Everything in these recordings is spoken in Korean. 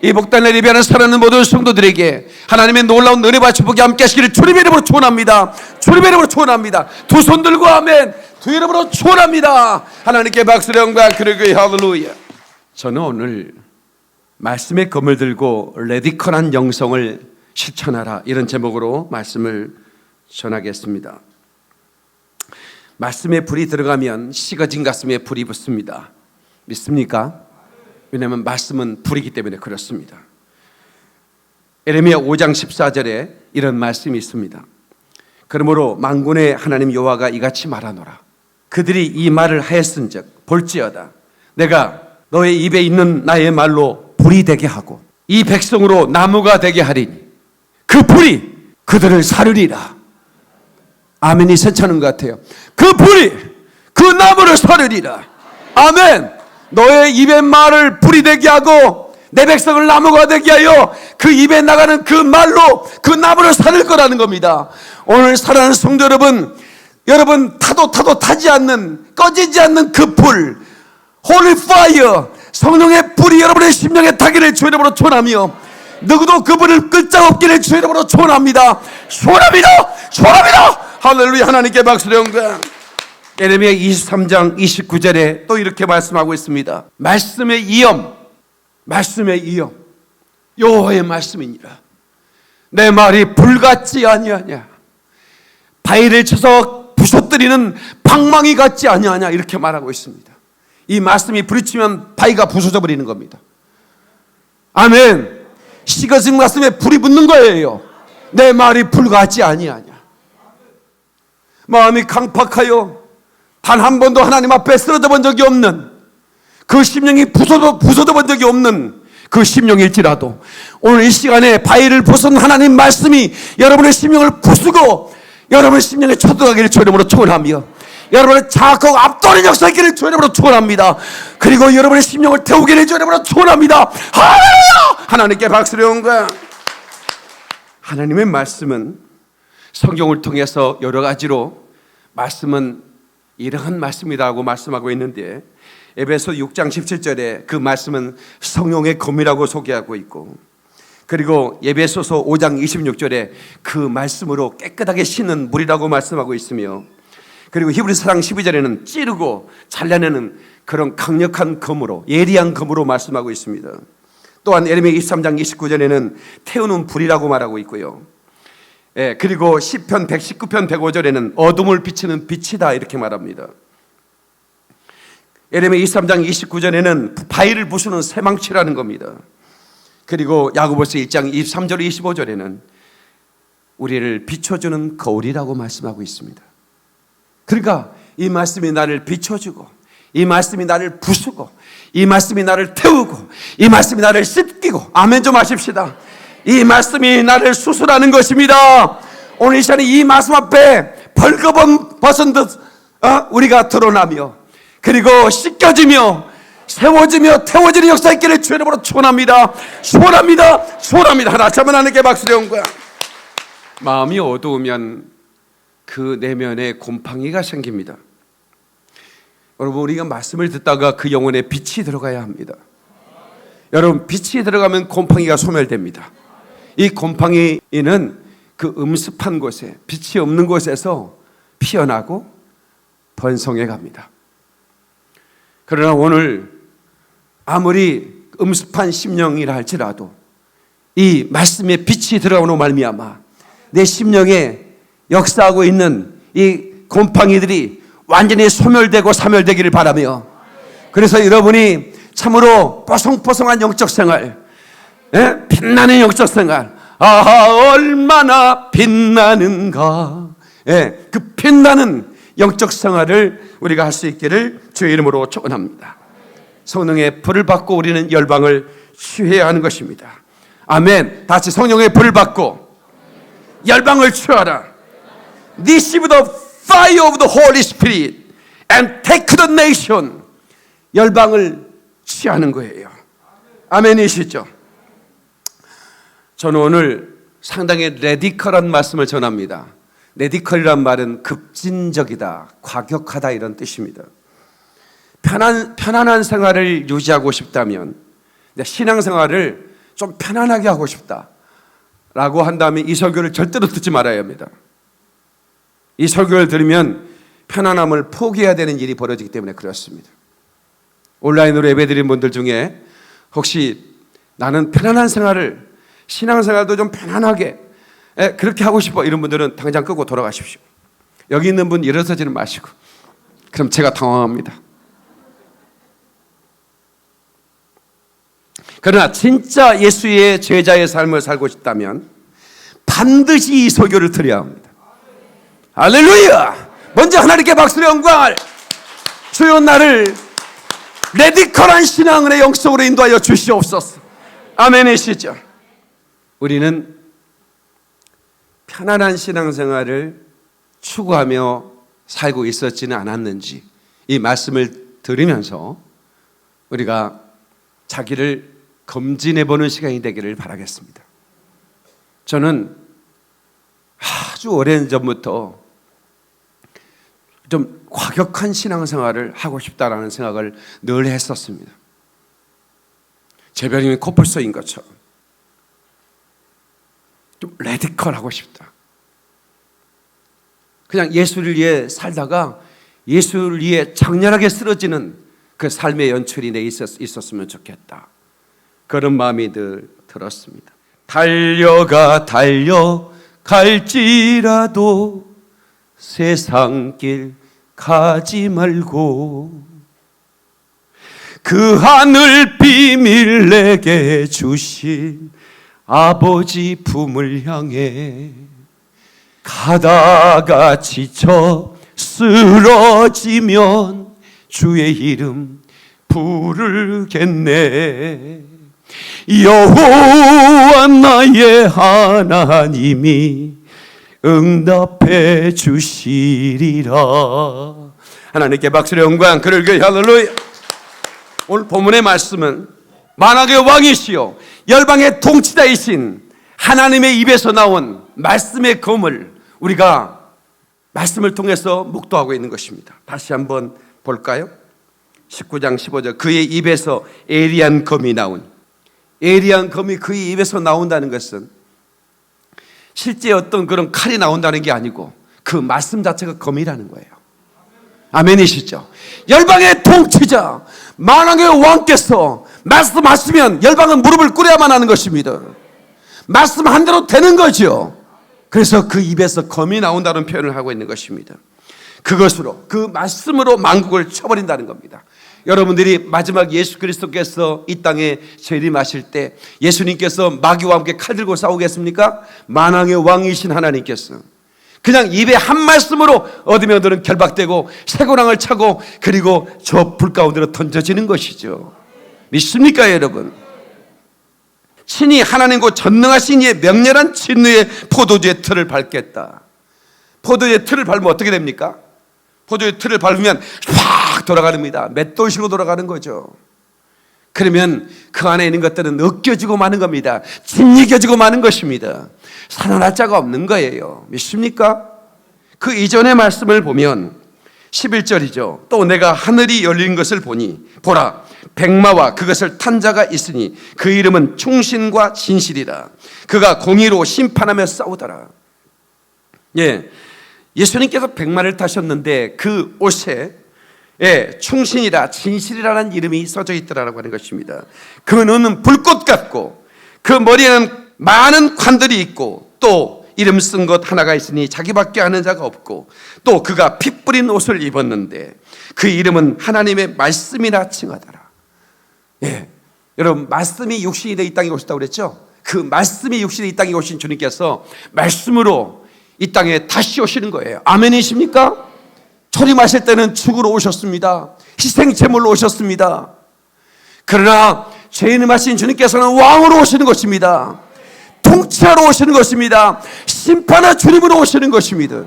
이 목단에 예배하는 사랑하는 모든 성도들에게 하나님의 놀라운 은혜와 축복이 함께 하시기를 주님의 이름으로 축원합니다. 주님의 이름으로 축원합니다. 두 손 들고 아멘. 두 이름으로 축원합니다. 하나님께 박수를 영광 그리고 할렐루야. 저는 오늘 말씀의 검을 들고 레디컬한 영성을 실천하라, 이런 제목으로 말씀을 전하겠습니다. 말씀에 불이 들어가면 식어진 가슴에 불이 붙습니다. 믿습니까? 왜냐하면 말씀은 불이기 때문에 그렇습니다. 에레미야 5장 14절에 이런 말씀이 있습니다. 그러므로 만군의 하나님 여호와가 이같이 말하노라. 그들이 이 말을 하였은즉 볼지어다 내가 너의 입에 있는 나의 말로 불이 되게 하고 이 백성으로 나무가 되게 하리니 그 불이 그들을 사르리라. 아멘이 세차는 것 같아요. 그 불이 그 나무를 사르리라. 아멘. 너의 입의 말을 불이 되게 하고 내 백성을 나무가 되게 하여 그 입에 나가는 그 말로 그 나무를 살릴 거라는 겁니다. 오늘 사랑하는 성도 여러분, 여러분 타도 타지 않는, 꺼지지 않는 그 불, Holy Fire, 성령의 불이 여러분의 심령에 타기를 주의 이름으로 축원하며 누구도 그 불을 끌 자 없기를 주의 이름으로 축원합니다. 축원합니다. 할렐루야. 하나님께 박수를 영광. 에레미야 23장 29절에 또 이렇게 말씀하고 있습니다. 말씀의 이엄 여호와의 말씀이니라. 내 말이 불같지 아니하냐, 바위를 쳐서 부서뜨리는 방망이 같지 아니하냐, 이렇게 말하고 있습니다. 이 말씀이 부딪히면 바위가 부서져 버리는 겁니다. 아멘. 식어진 가슴에 불이 붙는 거예요. 내 말이 불같지 아니하냐. 마음이 강팍하여 단 한 번도 하나님 앞에 쓰러져 본 적이 없는, 그 심령이 부서져 본 적이 없는 그 심령일지라도 오늘 이 시간에 바위를 부순 하나님 말씀이 여러분의 심령을 부수고 여러분의 심령에 쳐들어가기를 주의 이름으로 축원하며 여러분의 자극하고 압도하는 역사의 길을 주의 이름으로 축원합니다. 그리고 여러분의 심령을 태우기를 주의 이름으로 축원합니다. 할렐루야! 하나님께 박수를 영광. 하나님의 말씀은 성경을 통해서 여러 가지로 말씀은 이러한 말씀이라고 말씀하고 있는데, 에베소 6장 17절에 그 말씀은 성령의 검이라고 소개하고 있고, 그리고 에베소서 5장 26절에 그 말씀으로 깨끗하게 씻는 물이라고 말씀하고 있으며, 그리고 히브리서 4장 12절에는 찌르고 잘라내는 그런 강력한 검으로, 예리한 검으로 말씀하고 있습니다. 또한 에레미야 23장 29절에는 태우는 불이라고 말하고 있고요. 그리고 시편 119편 105절에는 어둠을 비치는 빛이다, 이렇게 말합니다. 에레미야 23장 29절에는 바위를 부수는 새망치라는 겁니다. 그리고 야고보서 1장 23절 25절에는 우리를 비춰주는 거울이라고 말씀하고 있습니다. 그러니까 이 말씀이 나를 비춰주고, 이 말씀이 나를 부수고, 이 말씀이 나를 태우고, 이 말씀이 나를 씻기고, 아멘 좀 하십시다. 이 말씀이 나를 수술하는 것입니다. 오늘 이 시간에 이 말씀 앞에 벌거벗은 벗은 듯 우리가 드러나며, 그리고 씻겨지며 세워지며 태워지는 역사 있기를 주의 이름으로 축원합니다. 축원합니다. 하나 참은 하나님께 박수를 영광. 마음이 어두우면 그 내면에 곰팡이가 생깁니다. 여러분, 우리가 말씀을 듣다가 그 영혼에 빛이 들어가야 합니다. 여러분, 빛이 들어가면 곰팡이가 소멸됩니다. 이 곰팡이는 그 음습한 곳에, 빛이 없는 곳에서 피어나고 번성해 갑니다. 그러나 오늘 아무리 음습한 심령이라 할지라도 이 말씀에 빛이 들어가는 말미암아 내 심령에 역사하고 있는 이 곰팡이들이 완전히 소멸되고 사멸되기를 바라며, 그래서 여러분이 참으로 뽀송뽀송한 영적 생활, 빛나는 영적 생활, 아하 얼마나 빛나는가, 그 빛나는 영적 생활을 우리가 할 수 있기를 주의 이름으로 축원합니다. 성령의 불을 받고 우리는 열방을 취해야 하는 것입니다. 아멘. 다시 성령의 불을 받고 열방을 취하라. Receive the fire of the Holy Spirit and take to the nation. 열방을 취하는 거예요. 아멘이시죠? 저는 오늘 상당히 레디컬한 말씀을 전합니다. 레디컬이란 말은 급진적이다, 과격하다, 이런 뜻입니다. 편안한 생활을 유지하고 싶다면, 신앙생활을 좀 편안하게 하고 싶다라고 한다면 이 설교를 절대로 듣지 말아야 합니다. 이 설교를 들으면 편안함을 포기해야 되는 일이 벌어지기 때문에 그렇습니다. 온라인으로 예배드린 분들 중에 혹시 나는 편안한 생활을, 신앙생활도 좀 편안하게 그렇게 하고 싶어, 이런 분들은 당장 끄고 돌아가십시오. 여기 있는 분 일어서지는 마시고. 그럼 제가 당황합니다. 그러나 진짜 예수의 제자의 삶을 살고 싶다면 반드시 이 설교를 들어야 합니다. 할렐루야! 먼저 하나님께 박수를 영광을. 주여, 나를 레디컬한 신앙의 영성으로 인도하여 주시옵소서. 아멘이시죠? 우리는 편안한 신앙생활을 추구하며 살고 있었지는 않았는지, 이 말씀을 들으면서 우리가 자기를 검진해보는 시간이 되기를 바라겠습니다. 저는 아주 오랜 전부터 좀 과격한 신앙생활을 하고 싶다라는 생각을 늘 했었습니다. 제별님이 코뿔소인 것처럼 좀 레디컬하고 싶다. 그냥 예수를 위해 살다가 예수를 위해 장렬하게 쓰러지는 그 삶의 연출이 내 있었으면 좋겠다. 그런 마음이 늘 들었습니다. 달려갈지라도 세상 길 가지 말고 그 하늘 비밀 내게 주신 아버지 품을 향해 가다가 지쳐 쓰러지면 주의 이름 부르겠네. 여호와 나의 하나님이 응답해 주시리라. 하나님께 박수의 영광. 그를 할렐루야. 오늘 본문의 말씀은 만왕의 왕이시요 열방의 통치자이신 하나님의 입에서 나온 말씀의 검을 우리가 말씀을 통해서 묵도하고 있는 것입니다. 다시 한번 볼까요? 19장 15절. 그의 입에서 예리한 검이 나온, 예리한 검이 그의 입에서 나온다는 것은 실제 어떤 그런 칼이 나온다는 게 아니고 그 말씀 자체가 검이라는 거예요. 아멘이시죠? 열방의 통치자 만왕의 왕께서 말씀하시면 열방은 무릎을 꿇어야만 하는 것입니다. 말씀한 대로 되는 거죠. 그래서 그 입에서 검이 나온다는 표현을 하고 있는 것입니다. 그것으로, 그 말씀으로 만국을 쳐버린다는 겁니다. 여러분들이 마지막 예수 그리스도께서 이 땅에 재림하실 때 예수님께서 마귀와 함께 칼 들고 싸우겠습니까? 만왕의 왕이신 하나님께서 그냥 입에 한 말씀으로 얻으면들은 결박되고 쇠고랑을 차고 그리고 저 불 가운데로 던져지는 것이죠. 믿습니까 여러분? 친히 하나님과 전능하신 이의 명렬한 진노의 포도주의 틀을 밟겠다. 포도주의 틀을 밟으면 어떻게 됩니까? 포도주의 틀을 밟으면 확 돌아갑니다. 맷돌식으로 돌아가는 거죠. 그러면 그 안에 있는 것들은 으깨지고 마는 겁니다. 짓이겨지고 마는 것입니다. 살아날 자가 없는 거예요. 믿습니까? 그 이전의 말씀을 보면 11절이죠. 또 내가 하늘이 열린 것을 보니 보라 백마와 그것을 탄 자가 있으니 그 이름은 충신과 진실이라. 그가 공의로 심판하며 싸우더라. 예수님께서 백마를 타셨는데 그 옷에 충신이라 진실이라는 이름이 써져 있더라라고 하는 것입니다. 그 눈은 불꽃 같고 그 머리에는 많은 관들이 있고 또 이름 쓴 것 하나가 있으니 자기밖에 아는 자가 없고 또 그가 피 뿌린 옷을 입었는데 그 이름은 하나님의 말씀이라 칭하더라. 여러분 말씀이 육신이 돼 이 땅에 오셨다고 그랬죠? 그 말씀이 육신이 이 땅에 오신 주님께서 말씀으로 이 땅에 다시 오시는 거예요. 아멘이십니까? 초림하실 때는 죽으러 오셨습니다. 희생제물로 오셨습니다. 그러나 재림하신 주님께서는 왕으로 오시는 것입니다. 통치하러 오시는 것입니다. 심판의 주님으로 오시는 것입니다.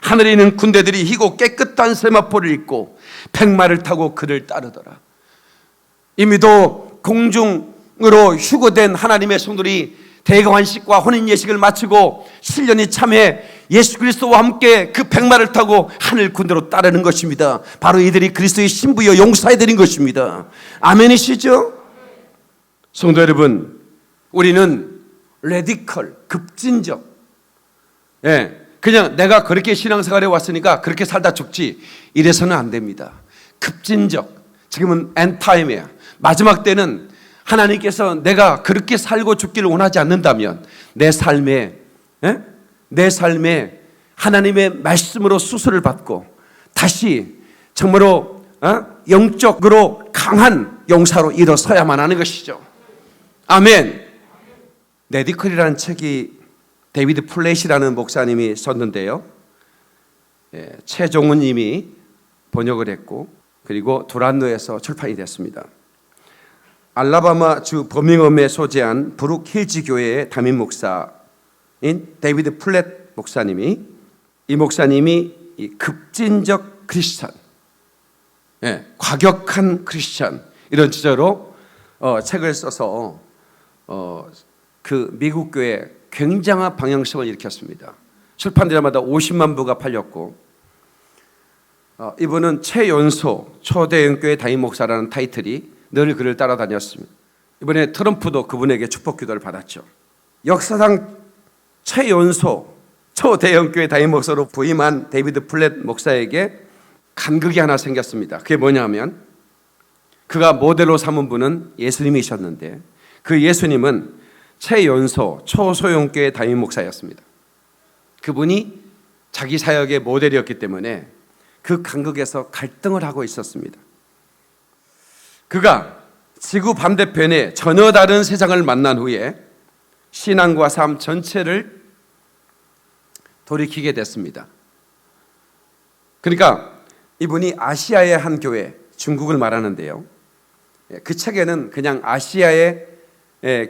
하늘에 있는 군대들이 희고 깨끗한 세마포를 입고 백마를 타고 그를 따르더라. 이미도 공중으로 휴거된 하나님의 성도들이 대관식과 혼인예식을 마치고 7년이 참해 예수 그리스도와 함께 그 백마를 타고 하늘 군대로 따르는 것입니다. 바로 이들이 그리스도의 신부여 용사해드린 것입니다. 아멘이시죠? 성도 여러분, 우리는 레디컬, 급진적, 그냥 내가 그렇게 신앙생활에 왔으니까 그렇게 살다 죽지, 이래서는 안 됩니다. 급진적, 지금은 엔타임이에요. 마지막 때는 하나님께서 내가 그렇게 살고 죽기를 원하지 않는다면 내 삶에 하나님의 말씀으로 수술을 받고 다시 정말로 영적으로 강한 용사로 일어서야만 하는 것이죠. 아멘. 레디컬이라는 책이 데이비드 플랫이라는 목사님이 썼는데요, 최종훈 님이 번역을 했고, 그리고 두란노에서 출판이 됐습니다. 알라바마 주 버밍엄에 소재한 브룩 힐즈 교회의 담임 목사인 데이비드 플랫 목사님이, 이 목사님이 이 급진적 크리스찬, 과격한 크리스찬, 이런 주제로 책을 써서 그 미국 교회에 굉장한 방향성을 일으켰습니다. 출판되자마자 50만 부가 팔렸고, 이분은 최연소 초대형교회 담임 목사라는 타이틀이 늘 그를 따라다녔습니다. 이번에 트럼프도 그분에게 축복 기도를 받았죠. 역사상 최연소 초대형교회 담임 목사로 부임한 데이비드 플랫 목사에게 간극이 하나 생겼습니다. 그게 뭐냐면, 그가 모델로 삼은 분은 예수님이셨는데 그 예수님은 최연소 초소형교회 담임 목사였습니다. 그분이 자기 사역의 모델이었기 때문에 그 간극에서 갈등을 하고 있었습니다. 그가 지구 반대편에 전혀 다른 세상을 만난 후에 신앙과 삶 전체를 돌이키게 됐습니다. 그러니까 이분이 아시아의 한 교회, 중국을 말하는데요, 그 책에는 그냥 아시아의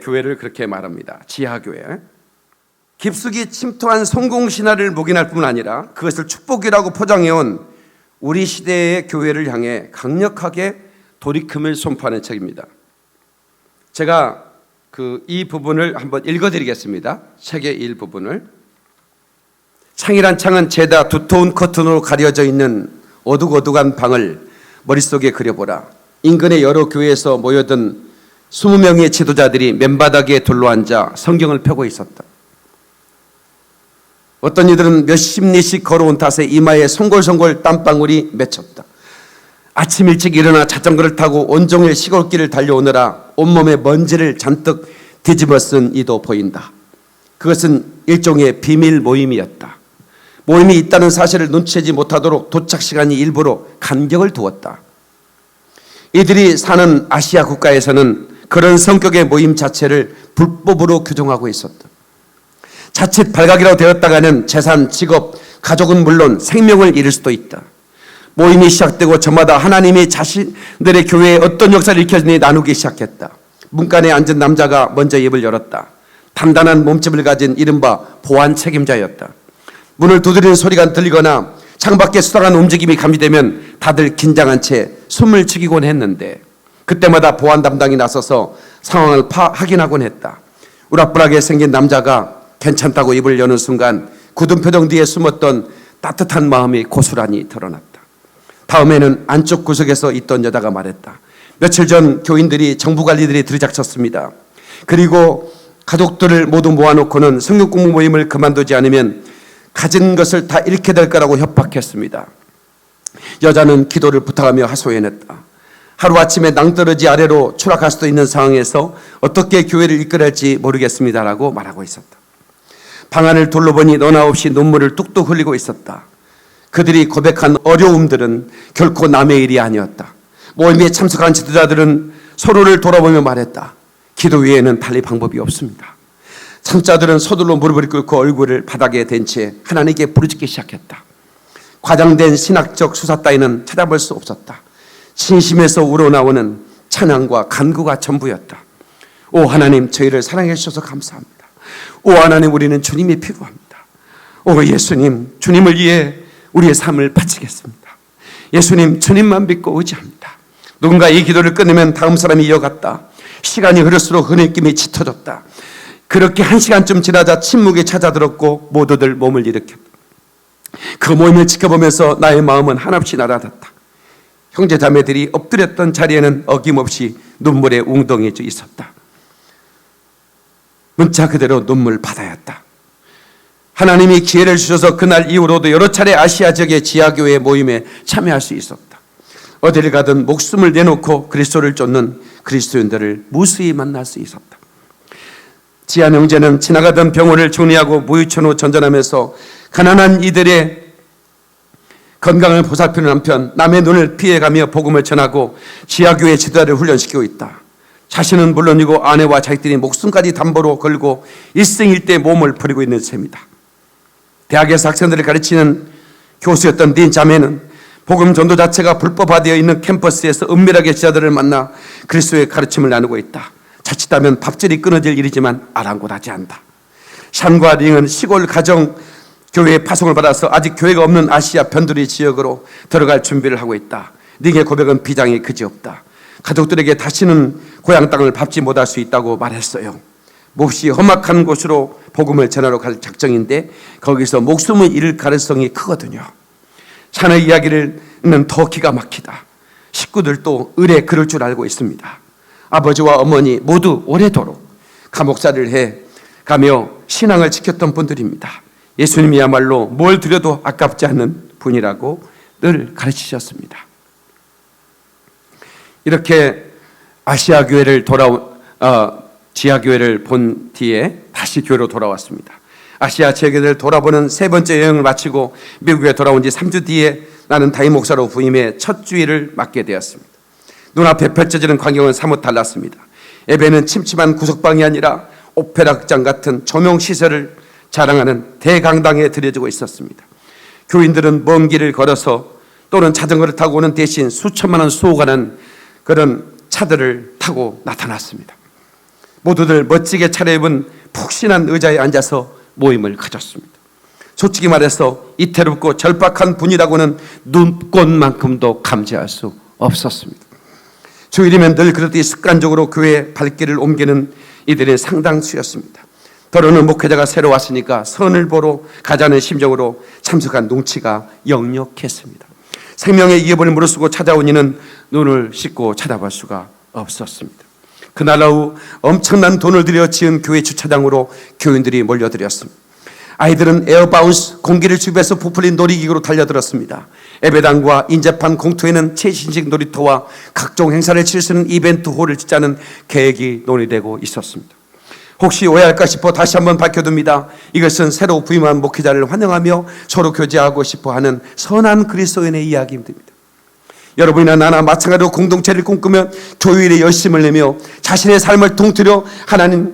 교회를 그렇게 말합니다. 지하교회. 깊숙이 침투한 성공신화를 묵인할 뿐 아니라 그것을 축복이라고 포장해온 우리 시대의 교회를 향해 강력하게 돌이킴을 선포하는 책입니다. 제가 이 부분을 한번 읽어드리겠습니다. 책의 일부분을. 창이란 창은 죄다 두터운 커튼으로 가려져 있는 어둑어둑한 방을 머릿속에 그려보라. 인근의 여러 교회에서 모여든 20명의 지도자들이 맨바닥에 둘러앉아 성경을 펴고 있었다. 어떤 이들은 몇십 리씩 걸어온 탓에 이마에 송골송골 땀방울이 맺혔다. 아침 일찍 일어나 자전거를 타고 온종일 시골길을 달려오느라 온몸에 먼지를 잔뜩 뒤집어 쓴 이도 보인다. 그것은 일종의 비밀 모임이었다. 모임이 있다는 사실을 눈치채지 못하도록 도착 시간이 일부러 간격을 두었다. 이들이 사는 아시아 국가에서는 그런 성격의 모임 자체를 불법으로 규정하고 있었다. 자칫 발각이라도 되었다가는 재산, 직업, 가족은 물론 생명을 잃을 수도 있다. 모임이 시작되고 저마다 하나님이 자신들의 교회에 어떤 역사를 일으켰는지 나누기 시작했다. 문간에 앉은 남자가 먼저 입을 열었다. 단단한 몸집을 가진 이른바 보안 책임자였다. 문을 두드리는 소리가 들리거나 창밖에 수상한 움직임이 감지되면 다들 긴장한 채 숨을 죽이곤 했는데 그때마다 보안 담당이 나서서 상황을 확인하곤 했다. 우락부락하게 생긴 남자가 괜찮다고 입을 여는 순간 굳은 표정 뒤에 숨었던 따뜻한 마음이 고스란히 드러났다. 다음에는 안쪽 구석에서 있던 여자가 말했다. 며칠 전 교인들이 정부관리들이 들이닥쳤습니다. 그리고 가족들을 모두 모아놓고는 성경 공부 모임을 그만두지 않으면 가진 것을 다 잃게 될 거라고 협박했습니다. 여자는 기도를 부탁하며 하소연했다. 하루아침에 낭떠러지 아래로 추락할 수도 있는 상황에서 어떻게 교회를 이끌어야 할지 모르겠습니다라고 말하고 있었다. 방안을 둘러보니 너나 없이 눈물을 뚝뚝 흘리고 있었다. 그들이 고백한 어려움들은 결코 남의 일이 아니었다. 모임에 참석한 지도자들은 서로를 돌아보며 말했다. 기도 외에는 달리 방법이 없습니다. 참자들은 서둘러 무릎을 꿇고 얼굴을 바닥에 댄 채 하나님께 부르짖기 시작했다. 과장된 신학적 수사 따위는 찾아볼 수 없었다. 진심에서 우러나오는 찬양과 간구가 전부였다. 오 하나님, 저희를 사랑해 주셔서 감사합니다. 오 하나님, 우리는 주님이 필요합니다. 오 예수님, 주님을 위해 우리의 삶을 바치겠습니다. 예수님, 주님만 믿고 의지합니다. 누군가 이 기도를 끊으면 다음 사람이 이어갔다. 시간이 흐를수록 흐느낌이 짙어졌다. 그렇게 1시간쯤 지나자 침묵이 찾아들었고 모두들 몸을 일으켰다. 그 모임을 지켜보면서 나의 마음은 한없이 날아갔다. 형제 자매들이 엎드렸던 자리에는 어김없이 눈물의 웅덩이져 있었다. 문자 그대로 눈물 바다였다. 하나님이 기회를 주셔서 그날 이후로도 여러 차례 아시아 지역의 지하교회 모임에 참여할 수 있었다. 어디를 가든 목숨을 내놓고 그리스도를 쫓는 그리스도인들을 무수히 만날 수 있었다. 지한 형제는 지나가던 병원을 정리하고 무유천후 전전하면서 가난한 이들의 건강을 보살피는 한편 남의 눈을 피해가며 복음을 전하고 지하교회 지도자를 훈련시키고 있다. 자신은 물론이고 아내와 자식들이 목숨까지 담보로 걸고 일생일대 몸을 버리고 있는 셈이다. 대학에서 학생들을 가르치는 교수였던 린 자매는 복음 전도 자체가 불법화되어 있는 캠퍼스에서 은밀하게 지자들을 만나 그리스도의 가르침을 나누고 있다. 자칫하면 밥줄이 끊어질 일이지만 아랑곳하지 않다. 샨과 링은 시골 가정 교회에 파송을 받아서 아직 교회가 없는 아시아 변두리 지역으로 들어갈 준비를 하고 있다. 링의 고백은 비장이 그지없다. 가족들에게 다시는 고향 땅을 밟지 못할 수 있다고 말했어요. 몹시 험악한 곳으로 복음을 전하러 갈 작정인데 거기서 목숨을 잃을 가능성이 크거든요. 샤의 이야기는 더 기가 막히다. 식구들도 을에 그럴 줄 알고 있습니다. 아버지와 어머니 모두 오래도록 감옥살이를 해 가며 신앙을 지켰던 분들입니다. 예수님이야말로 뭘 드려도 아깝지 않은 분이라고 늘 가르치셨습니다. 이렇게 아시아 교회를 지하 교회를 본 뒤에 다시 교회로 돌아왔습니다. 아시아 지역을 돌아보는 세 번째 여행을 마치고 미국에 돌아온 지 3주 뒤에 나는 담임 목사로 부임해 첫 주일을 맡게 되었습니다. 눈앞에 펼쳐지는 광경은 사뭇 달랐습니다. 예배는 침침한 구석방이 아니라 오페라 극장 같은 조명 시설을 자랑하는 대강당에 드려지고 있었습니다. 교인들은 먼 길을 걸어서 또는 자전거를 타고 오는 대신 수천만 원 수호가 난 그런 차들을 타고 나타났습니다. 모두들 멋지게 차려입은 푹신한 의자에 앉아서 모임을 가졌습니다. 솔직히 말해서 이태롭고 절박한 분이라고는 눈꽃만큼도 감지할 수 없었습니다. 주일이면 늘 그렇듯이 습관적으로 교회에 발길을 옮기는 이들의 상당수였습니다. 더러는 목회자가 새로 왔으니까 선을 보러 가자는 심정으로 참석한 눈치가 역력했습니다. 생명의 이해번을 무릅쓰고 찾아온 이는 눈을 씻고 쳐다볼 수가 없었습니다. 그날 오후 엄청난 돈을 들여 지은 교회 주차장으로 교인들이 몰려들었습니다. 아이들은 에어바운스 공기를 주변에서 부풀린 놀이기구로 달려들었습니다. 예배당과 인접한 공터에는 최신식 놀이터와 각종 행사를 치를 수 있는 이벤트 홀을 짓자는 계획이 논의되고 있었습니다. 혹시 오해할까 싶어 다시 한번 밝혀둡니다. 이것은 새로 부임한 목회자를 환영하며 서로 교제하고 싶어 하는 선한 그리스도인의 이야기입니다. 여러분이나 나나 마찬가지로 공동체를 꿈꾸며 교회에 열심을 내며 자신의 삶을 통틀어 하나님이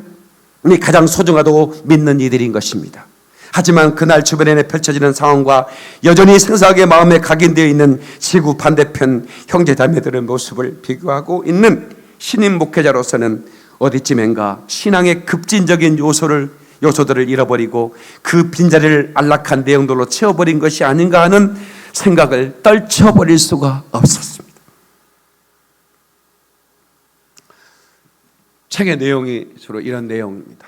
가장 소중하다고 믿는 이들인 것입니다. 하지만 그날 주변에 펼쳐지는 상황과 여전히 생사하게 마음에 각인되어 있는 지구 반대편 형제자매들의 모습을 비교하고 있는 신임 목회자로서는 어디쯤엔가 신앙의 급진적인 요소들을 잃어버리고 그 빈자리를 안락한 내용들로 채워버린 것이 아닌가 하는 생각을 떨쳐버릴 수가 없었습니다. 책의 내용이 주로 이런 내용입니다.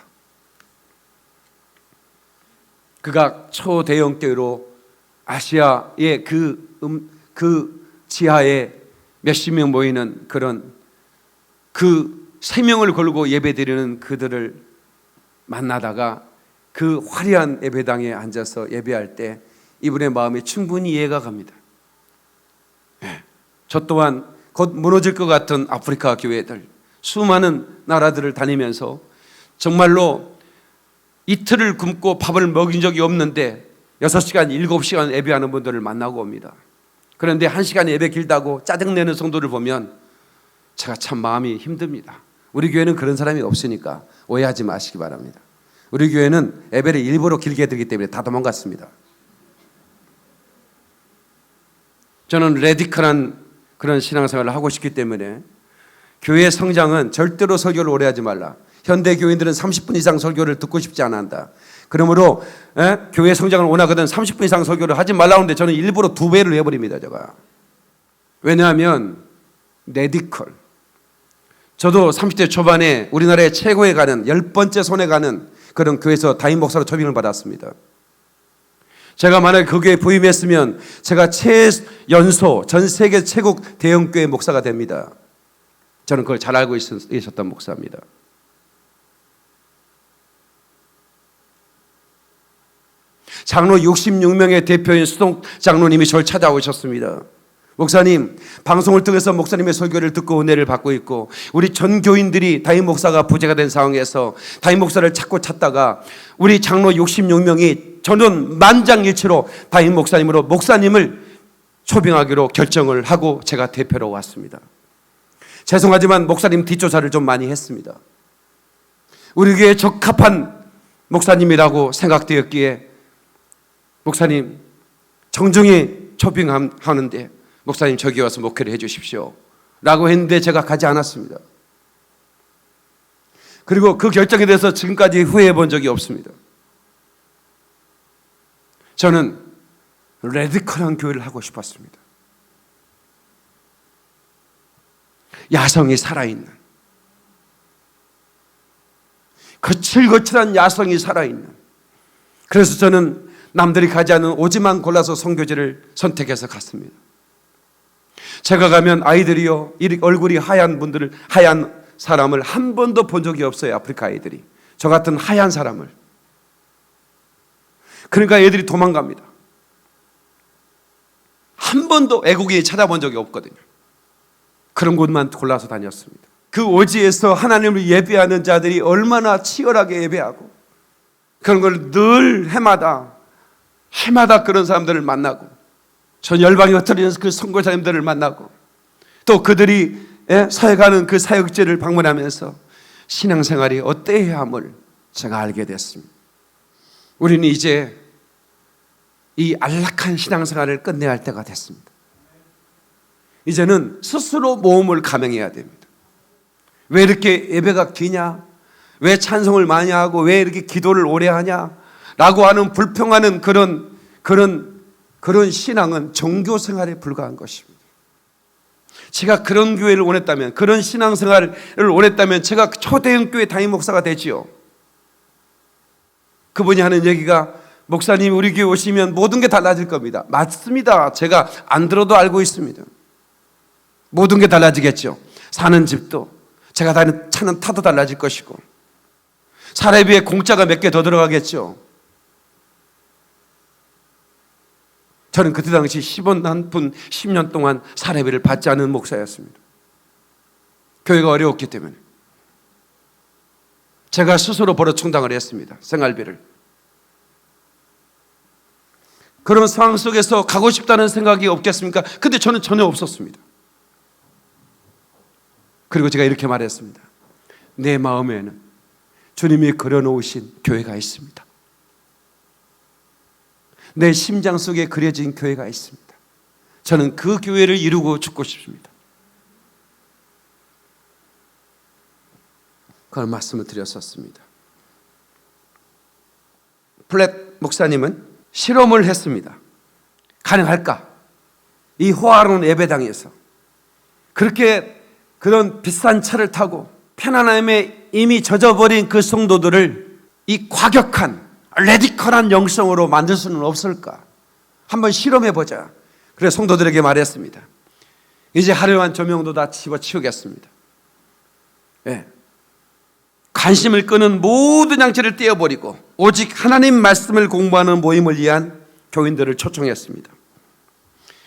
극악 초대형 교회로 아시아의 그 지하에 몇십 명 모이는 그런 그 생명을 걸고 예배드리는 그들을 만나다가 그 화려한 예배당에 앉아서 예배할 때 이분의 마음이 충분히 이해가 갑니다. 저 또한 곧 무너질 것 같은 아프리카 교회들, 수많은 나라들을 다니면서 정말로 이틀을 굶고 밥을 먹인 적이 없는데 6시간, 7시간 예배하는 분들을 만나고 옵니다. 그런데 1시간 예배 길다고 짜증내는 성도를 보면 제가 참 마음이 힘듭니다. 우리 교회는 그런 사람이 없으니까 오해하지 마시기 바랍니다. 우리 교회는 예배를 일부러 길게 드리기 때문에 다 도망갔습니다. 저는 레디컬한 그런 신앙생활을 하고 싶기 때문에 교회 성장은 절대로 설교를 오래 하지 말라. 현대 교인들은 30분 이상 설교를 듣고 싶지 않아 한다. 그러므로 교회 성장을 원하거든 30분 이상 설교를 하지 말라고 하는데 저는 일부러 2배를 해버립니다. 제가. 왜냐하면 레디컬. 저도 30대 초반에 우리나라의 최고에 가는 10번째 손에 가는 그런 교회에서 담임 목사로 초빙을 받았습니다. 제가 만약에 그 교회에 부임했으면 제가 최연소 전 세계 최고 대형교회 목사가 됩니다. 저는 그걸 잘 알고 있었던 목사입니다. 장로 66명의 대표인 수동 장로님이 저를 찾아오셨습니다. 목사님, 방송을 통해서 목사님의 설교를 듣고 은혜를 받고 있고, 우리 전 교인들이 담임 목사가 부재가 된 상황에서 담임 목사를 찾다가 우리 장로 66명이 저는 만장일치로 담임 목사님으로 목사님을 초빙하기로 결정을 하고 제가 대표로 왔습니다. 죄송하지만 목사님 뒷조사를 좀 많이 했습니다. 우리 교회에 적합한 목사님이라고 생각되었기에 목사님 정중히 초빙하는데 목사님 저기 와서 목회를 해 주십시오 라고 했는데 제가 가지 않았습니다. 그리고 그 결정에 대해서 지금까지 후회해 본 적이 없습니다. 저는 레디컬한 교회를 하고 싶었습니다. 야성이 살아있는, 거칠거칠한 야성이 살아있는, 그래서 저는 남들이 가지 않은 오지만 골라서 선교지를 선택해서 갔습니다. 제가 가면 아이들이요, 얼굴이 하얀 분들을, 하얀 사람을 한 번도 본 적이 없어요. 아프리카 아이들이 저 같은 하얀 사람을. 그러니까 애들이 도망갑니다. 한 번도 애국인이 찾아본 적이 없거든요. 그런 곳만 골라서 다녔습니다. 그 오지에서 하나님을 예배하는 자들이 얼마나 치열하게 예배하고, 그런 걸 늘 해마다 그런 사람들을 만나고, 전 열방이 흩어지는 그 선교사님들을 만나고, 또 그들이 사역하는 그 사역지를 방문하면서 신앙생활이 어때야 함을 제가 알게 됐습니다. 우리는 이제 이 안락한 신앙생활을 끝내야 할 때가 됐습니다. 이제는 스스로 모험을 감행해야 됩니다. 왜 이렇게 예배가 기냐? 왜 찬송을 많이 하고 왜 이렇게 기도를 오래 하냐? 라고 하는 불평하는 그런 신앙은 종교생활에 불과한 것입니다. 제가 그런 교회를 원했다면, 그런 신앙생활을 원했다면 제가 초대형 교회 담임 목사가 되지요. 그분이 하는 얘기가, 목사님 우리 교회 오시면 모든 게 달라질 겁니다. 맞습니다. 제가 안 들어도 알고 있습니다. 모든 게 달라지겠죠. 사는 집도, 제가 다니는 차는 타도 달라질 것이고, 사례비에 공짜가 몇 개 더 들어가겠죠. 저는 그때 당시 10원 한 푼 10년 동안 사례비를 받지 않은 목사였습니다. 교회가 어려웠기 때문에 제가 스스로 벌어 충당을 했습니다. 생활비를. 그런 상황 속에서 가고 싶다는 생각이 없겠습니까? 근데 저는 전혀 없었습니다. 그리고 제가 이렇게 말했습니다. 내 마음에는 주님이 그려놓으신 교회가 있습니다. 내 심장 속에 그려진 교회가 있습니다. 저는 그 교회를 이루고 죽고 싶습니다. 그런 말씀을 드렸었습니다. 플랫 목사님은 실험을 했습니다. 가능할까? 이 호화로운 예배당에서 그렇게 그런 비싼 차를 타고 편안함에 이미 젖어버린 그 성도들을 이 과격한 레디컬한 영성으로 만들 수는 없을까? 한번 실험해보자. 그래서 성도들에게 말했습니다. 이제 화려한 조명도 다 집어치우겠습니다. 네. 관심을 끄는 모든 양치를 떼어버리고 오직 하나님 말씀을 공부하는 모임을 위한 교인들을 초청했습니다.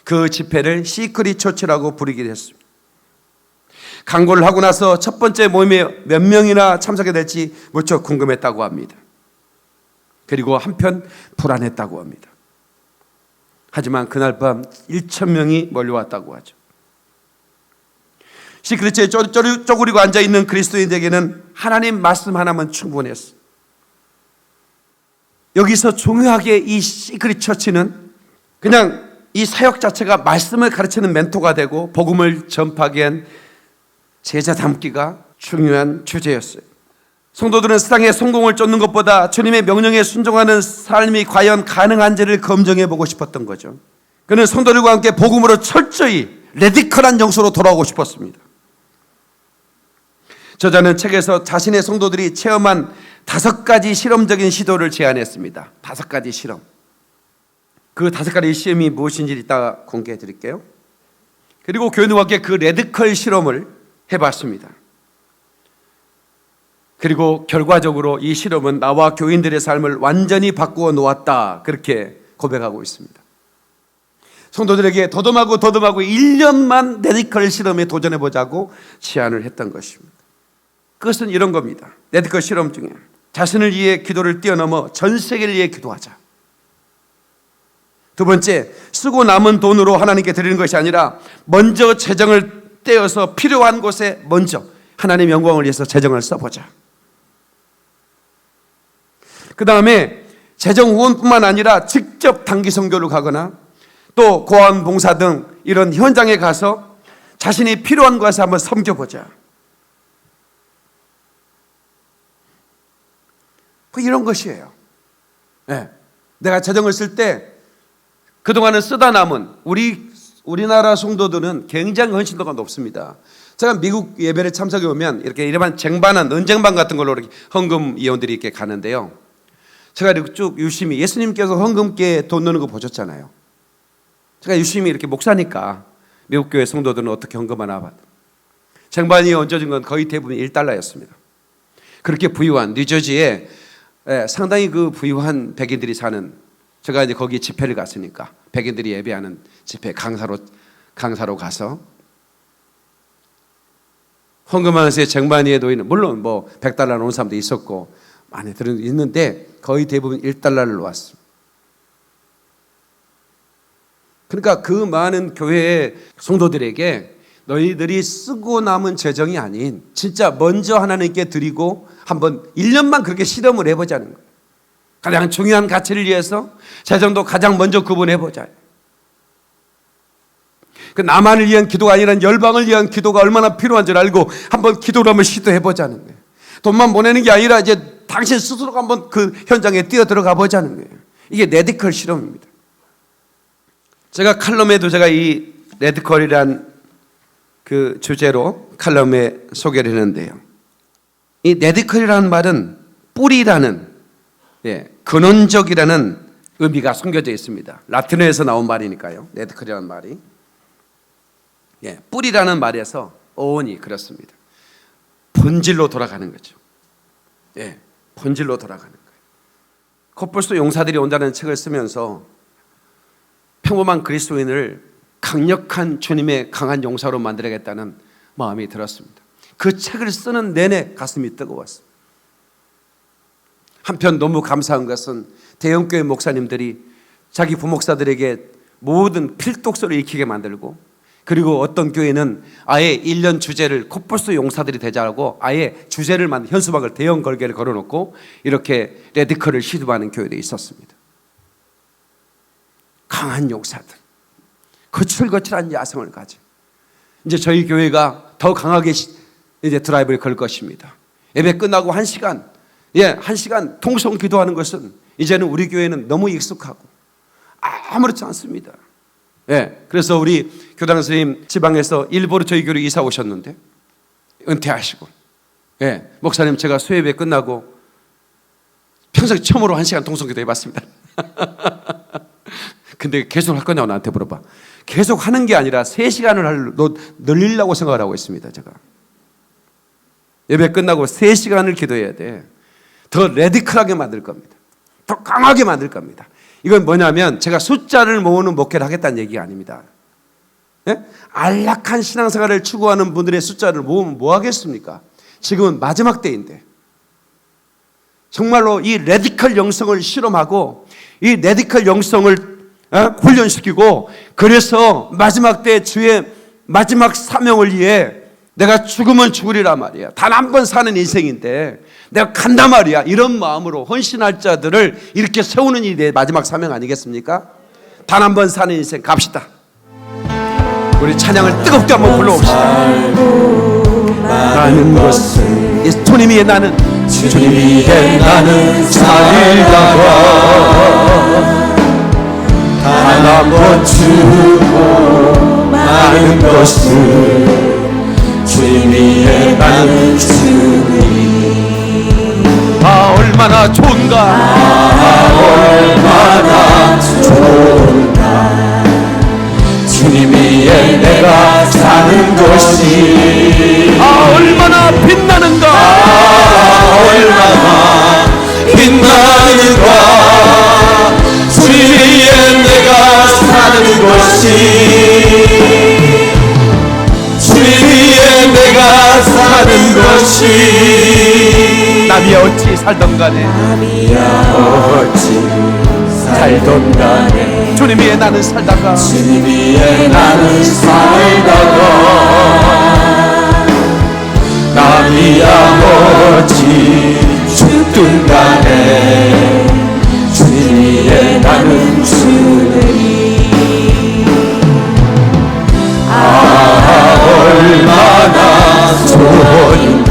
그 집회를 시크릿 처치라고 부르기도 했습니다. 강구를 하고 나서 첫 번째 모임에 몇 명이나 참석이 될지 무척 궁금했다고 합니다. 그리고 한편 불안했다고 합니다. 하지만 그날 밤 1,000명이 몰려왔다고 하죠. 시크릿에 쪼그리고 앉아있는 그리스도인에게는 하나님 말씀 하나면 충분했어요. 여기서 중요하게 이 시크릿 처치는 그냥 이 사역 자체가 말씀을 가르치는 멘토가 되고 복음을 전파하기 위한 제자 담기가 중요한 주제였어요. 성도들은 세상의 성공을 쫓는 것보다 주님의 명령에 순종하는 삶이 과연 가능한지를 검증해 보고 싶었던 거죠. 그는 성도들과 함께 복음으로 철저히 레디컬한 영성으로 돌아오고 싶었습니다. 저자는 책에서 자신의 성도들이 체험한 5가지 실험적인 시도를 제안했습니다. 5가지 실험. 그 5가지 시험이 무엇인지 이따가 공개해 드릴게요. 그리고 교인들과 함께 그 레디컬 실험을 해봤습니다. 그리고 결과적으로 이 실험은 나와 교인들의 삶을 완전히 바꾸어 놓았다, 그렇게 고백하고 있습니다. 성도들에게 더듬하고 1년만 레디컬 실험에 도전해보자고 제안을 했던 것입니다. 그것은 이런 겁니다. 레디컬 실험 중에 자신을 위해 기도를 뛰어넘어 전 세계를 위해 기도하자. 두 번째, 쓰고 남은 돈으로 하나님께 드리는 것이 아니라 먼저 재정을 떼어서 필요한 곳에 먼저 하나님의 영광을 위해서 재정을 써보자. 그 다음에 재정 후원뿐만 아니라 직접 단기 선교를 가거나 또 고아원 봉사 등 이런 현장에 가서 자신이 필요한 곳에 한번 섬겨보자. 이런 것이에요. 네. 내가 재정을 쓸 때 그동안은 쓰다 남은 우리나라 성도들은 굉장히 헌신도가 높습니다. 제가 미국 예배를 참석해 보면 이렇게 이름한 쟁반한 은쟁반 같은 걸로 이렇게 헌금 이원들이 이렇게 가는데요. 제가 이렇게 쭉 유심히 예수님께서 헌금기에 돈 넣는 거 보셨잖아요. 제가 유심히 이렇게 목사니까 미국 교회 성도들은 어떻게 헌금하나 봤. 쟁반이 얹어진 건 거의 대부분 $1였습니다. 그렇게 부유한 뉴저지에 상당히 그 부유한 백인들이 사는, 제가 이제 거기 집회를 갔으니까 백인들이 예배하는 집회 강사로 가서 헌금하면서 쟁반 위에 놓이는, 물론 뭐 $100 놓은 사람도 있었고 많이 들은 있는데 거의 대부분 $1를 놓았습니다. 그러니까 그 많은 교회의 성도들에게 너희들이 쓰고 남은 재정이 아닌 진짜 먼저 하나님께 드리고 한번 1년만 그렇게 실험을 해보자는 거예요. 가장 중요한 가치를 위해서 재정도 가장 먼저 구분해보자. 그 나만을 위한 기도가 아니라 열방을 위한 기도가 얼마나 필요한 줄 알고 한번 기도를 한번 시도해보자는 거예요. 돈만 보내는 게 아니라 이제 당신 스스로가 한번 그 현장에 뛰어들어가 보자는 거예요. 이게 레디컬 실험입니다. 제가 칼럼에도 제가 이 레디컬이란 그 주제로 칼럼에 소개를 했는데요. 이 레디컬이라는 말은 뿌리라는, 근원적이라는 의미가 숨겨져 있습니다. 라틴어에서 나온 말이니까요. 레디컬이라는 말이. 뿌리라는 말에서 어원이 그렇습니다. 본질로 돌아가는 거죠. 본질로 돌아가는 거예요. 코뿔소 용사들이 온다는 책을 쓰면서 평범한 그리스도인을 강력한 주님의 강한 용사로 만들어야겠다는 마음이 들었습니다. 그 책을 쓰는 내내 가슴이 뜨거웠습니다. 한편 너무 감사한 것은 대형교회 목사님들이 자기 부목사들에게 모든 필독서를 익히게 만들고, 그리고 어떤 교회는 아예 1년 주제를 코뿔소 용사들이 되자고 아예 주제를 만든 현수막을 대형 걸개를 걸어놓고 이렇게 레디컬을 시도하는 교회도 있었습니다. 강한 용사들, 거칠거칠한 야성을 가진, 이제 저희 교회가 더 강하게 이제 드라이브를 걸 것입니다. 예배 끝나고 1시간, 1시간 통성 기도하는 것은 이제는 우리 교회는 너무 익숙하고 아무렇지 않습니다. 그래서 우리 교장 선생님 지방에서 일부러 저희 교회로 이사 오셨는데 은퇴하시고, 목사님 제가 수요예배 끝나고 평생 처음으로 1시간 통성 기도 해봤습니다. 근데 계속 할 거냐고 나한테 물어봐. 계속 하는 게 아니라 3시간을 늘리려고 생각을 하고 있습니다. 제가 예배 끝나고 3시간을 기도해야 돼. 더 레디컬하게 만들 겁니다. 더 강하게 만들 겁니다. 이건 뭐냐면 제가 숫자를 모으는 목회를 하겠다는 얘기가 아닙니다. 안락한 신앙생활을 추구하는 분들의 숫자를 모으면 뭐 하겠습니까? 지금은 마지막 때인데 정말로 이 레디컬 영성을 실험하고 이 레디컬 영성을 훈련시키고, 그래서 마지막 때 주의 마지막 사명을 위해 내가 죽으면 죽으리라 말이야. 단 한 번 사는 인생인데 내가 간단 말이야. 이런 마음으로 헌신할 자들을 이렇게 세우는 일이 내 마지막 사명 아니겠습니까? 단 한 번 사는 인생 갑시다. 우리 찬양을 뜨겁게 한번 불러봅시다. 나는 것은 예수님 위에 나는, 주님 위에 나는 살다가 단 한 번 주고 많은 것을 주님 위에 나는 주님. 얼마나 좋은가, 얼마나 좋은가. 주님 위에 내가 사는 것이 얼마나 빛나는가, 얼마나 빛나는가. 주님 위에 내가 사는 것이, 주님 위에 내가 사는 것이, 남이 어찌 살던 간에, 어찌 살던 간에 주님 위에 나는 살다가, 주님 위에 나는 살다가, 남이야 어찌 죽든 간에 주님 위에 나는 주느니. 얼마나 좋은가.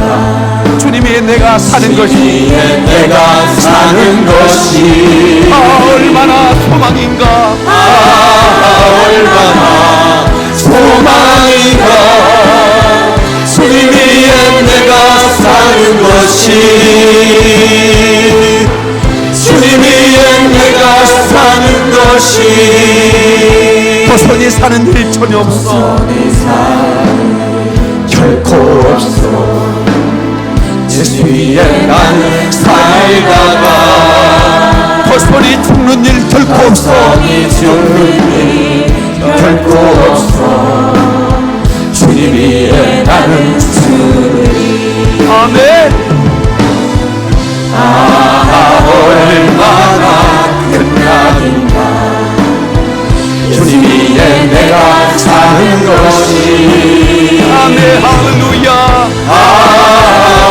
주님 위에 내가 사는 것이, 내가 사는 것이 얼마나 소망인가. 얼마나 소망인가. 주님 위에 내가 사는 것이, 주님 위에 내가 사는 것이, 벗어니 사는 일 전혀 없어. 결코 없어. 예수 위에 나는 살다가 벗어니 죽는 일 결코 없어. 죽는 일 결코 없어. 주님 위에 나는 주니. 아멘. 얼마나 큰 낙인가. 주님 위에 내가 사는 것이, 아멘. 할렐루야.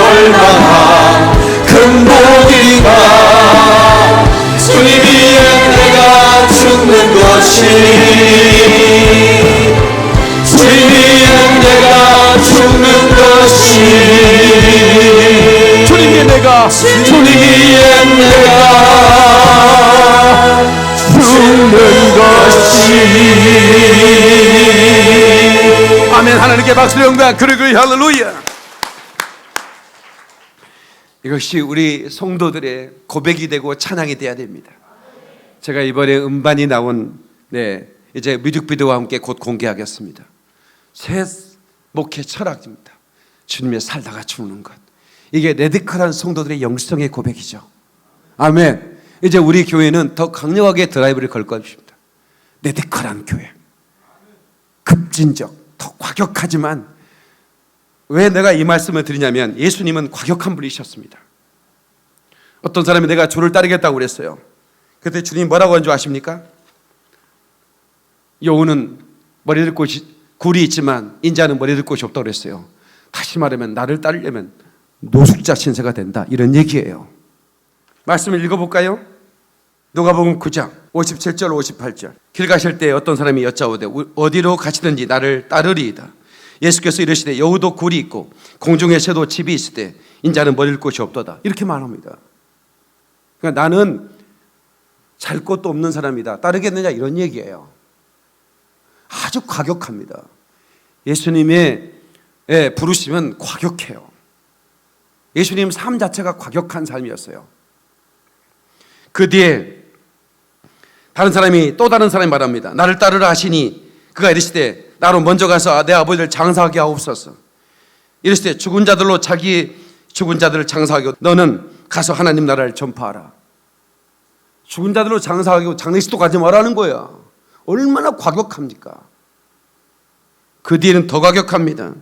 얼마나 큰 복인가. 주님 위에 내가 죽는 것이, 주님 위에 내가 죽는 것이, 주님 위에 내가, 주님 위에 내가 죽는 것이. 아멘. 하나님께 박수를 영광. 그리고 할렐루야. 이것이 우리 성도들의 고백이 되고 찬양이 돼야 됩니다. 제가 이번에 음반이 나온 이제 뮤직비디오와 함께 곧 공개하겠습니다. 새 목회 철학입니다. 주님의 살다가 죽는 것. 이게 레디컬한 성도들의 영성의 고백이죠. 아멘. 이제 우리 교회는 더 강력하게 드라이브를 걸 것입니다. 레디컬한 교회, 급진적, 더 과격하지만, 왜 내가 이 말씀을 드리냐면 예수님은 과격한 분이셨습니다. 어떤 사람이 내가 주를 따르겠다고 그랬어요. 그때 주님이 뭐라고 한 줄 아십니까? 여우는 머리들 곳이 굴이 있지만 인자는 머리들 곳이 없다고 그랬어요. 다시 말하면 나를 따르려면 노숙자 신세가 된다, 이런 얘기예요. 말씀을 읽어볼까요? 누가복음 9장 57절 58절. 길 가실 때 어떤 사람이 여짜오되 어디로 가시든지 나를 따르리이다. 예수께서 이르시되 여우도 굴이 있고 공중의 새도 집이 있을 때 인자는 머릴 곳이 없도다, 이렇게 말합니다. 그러니까 나는 잘 곳도 없는 사람이다, 따르겠느냐, 이런 얘기예요. 아주 과격합니다. 예수님의 부르심은 과격해요. 예수님 삶 자체가 과격한 삶이었어요. 그 뒤에 다른 사람이, 또 다른 사람이 말합니다. 나를 따르라 하시니 그가 이르시되 나로 먼저 가서 내 아버지를 장사하게 하옵소서. 이르시되 죽은 자들로 자기 죽은 자들을 장사하고 너는 가서 하나님 나라를 전파하라. 죽은 자들로 장사하고 장례식도 가지 말라는 거야. 얼마나 과격합니까? 그 뒤에는 더 과격합니다.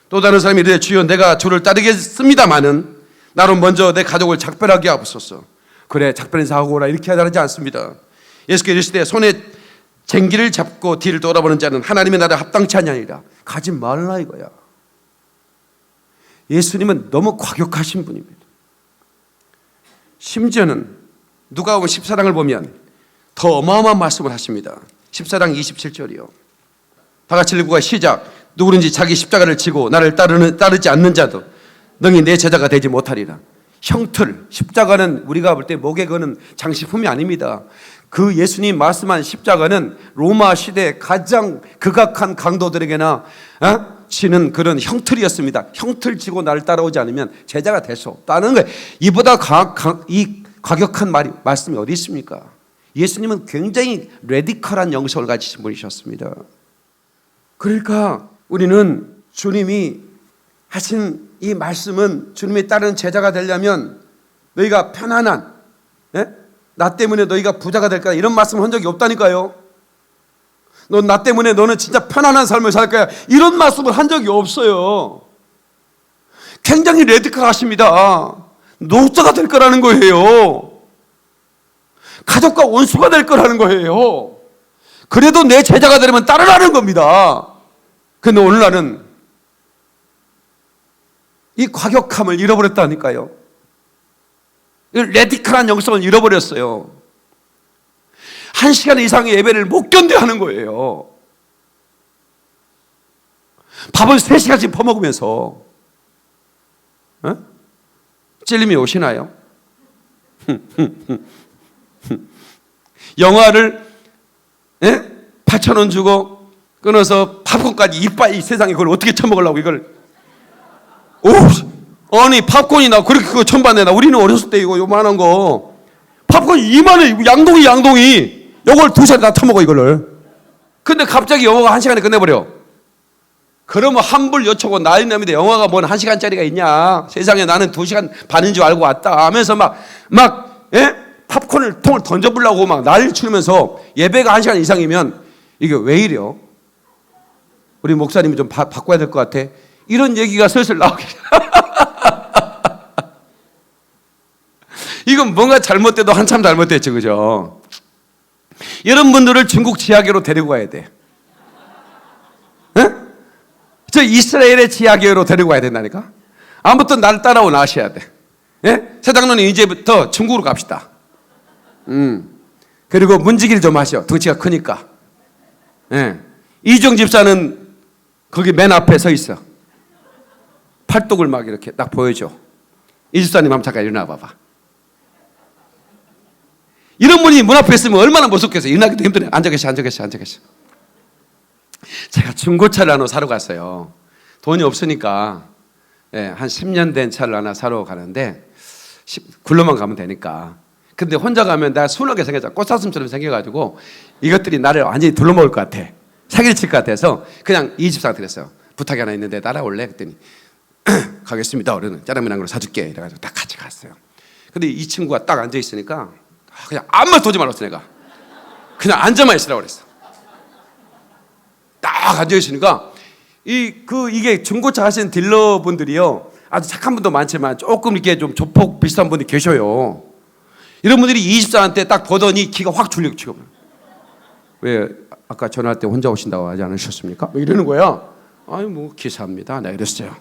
또 다른 사람이 이르되 주여 내가 주를 따르겠습니다마는 나로 먼저 내 가족을 작별하게 하옵소서. 그래, 작별 인사하고 오라, 이렇게 하지 않습니다. 예수께서 이르시되 손에 쟁기를 잡고 뒤를 돌아보는 자는 하나님의 나라에 합당치 아니하니라. 가지 말라 이거야. 예수님은 너무 과격하신 분입니다. 심지어는 누가복음 14장을 보면 더 어마어마한 말씀을 하십니다. 14장 27절이요. 다 같이 읽고 시작. 누구든지 자기 십자가를 지고 나를 따르지 않는 자도 능히 내 제자가 되지 못하리라. 형틀, 십자가는 우리가 볼 때 목에 거는 장식품이 아닙니다. 그 예수님 말씀한 십자가는 로마 시대 가장 극악한 강도들에게나 치는 그런 형틀이었습니다. 형틀 지고 나를 따라오지 않으면 제자가 될 수 없다는 거예요. 이보다 이 과격한 말씀이 어디 있습니까? 예수님은 굉장히 레디컬한 영성을 가지신 분이셨습니다. 그러니까 우리는 주님이 하신 이 말씀은 주님의 따르는 제자가 되려면 너희가 편안한, 나 때문에 너희가 부자가 될 거야, 이런 말씀을 한 적이 없다니까요. 넌 나 때문에 너는 진짜 편안한 삶을 살 거야, 이런 말씀을 한 적이 없어요. 굉장히 레디컬하십니다. 노자가 될 거라는 거예요. 가족과 원수가 될 거라는 거예요. 그래도 내 제자가 되려면 따르라는 겁니다. 근데 오늘날은 이 과격함을 잃어버렸다니까요. 이 레디컬한 영성을 잃어버렸어요. 1시간 이상의 예배를 못 견뎌하는 거예요. 밥을 3시간씩 퍼먹으면서 찔림이 오시나요? 영화를 8,000원 주고 끊어서 팝콘까지 이빨, 이 세상에 그걸 어떻게 처먹으려고 이걸. 오, 아니 팝콘이 나 그렇게 그거 처음 봤네. 나 우리는 어렸을 때 이거 요만한 거 팝콘이 2만 원, 양동이 요걸 2시간에 다 처먹어 이거를. 근데 갑자기 영화가 1시간에 끝내버려. 그러면 환불 요청하고 난리 납니다. 영화가 뭔 1시간짜리가 있냐, 세상에 나는 2시간 반인 줄 알고 왔다 하면서 팝콘을 통을 던져보려고 막 난리 치면서, 예배가 1시간 이상이면 이게 왜 이래요? 우리 목사님이 좀 바꿔야 될 것 같아. 이런 얘기가 슬슬 나오기. 이건 뭔가 잘못돼도 한참 잘못됐죠, 그죠? 이런 분들을 중국 지하계로 데리고 가야 돼. 저 이스라엘의 지하계로 데리고 가야 된다니까. 아무튼 날 따라오 나셔야 돼. 세장로님 이제부터 중국으로 갑시다. 그리고 문지기를 좀 하셔. 덩치가 크니까. 이종 집사는 거기 맨 앞에 서 있어. 팔뚝을 막 이렇게 딱 보여줘. 이 집사님 한번 잠깐 일어나 봐봐. 이런 분이 문 앞에 있으면 얼마나 무섭겠어요. 일어나기도 힘드네. 앉아 계셔. 제가 중고차를 하나 사러 갔어요. 돈이 없으니까 한 10년 된 차를 하나 사러 가는데, 굴러만 가면 되니까. 근데 혼자 가면 내가 순하게 생겼잖아. 꽃사슴처럼 생겨가지고 이것들이 나를 완전히 둘러먹을 것 같아. 사기를 칠 것 같아서 그냥 이 집사한테 그랬어요. 부탁이 하나 있는데 따라올래? 그랬더니 가겠습니다. 그러는 짜장면 한 그릇 사줄게. 이래가지고 딱 같이 갔어요. 근데 이 친구가 딱 앉아 있으니까 그냥 아무 말도 하지 말았어. 내가 그냥 앉아만 있으라고 그랬어. 딱 앉아 있으니까 이게 중고차 하시는 딜러분들이요, 아주 착한 분도 많지만 조금 이렇게 좀 조폭 비슷한 분이 계셔요. 이런 분들이 24한테 딱 보더니 기가 확 졸리고 치고, 왜 아까 전화할 때 혼자 오신다고 하지 않으셨습니까? 뭐 이러는 거야. 아니 뭐 기사입니다. 내가 이랬어요.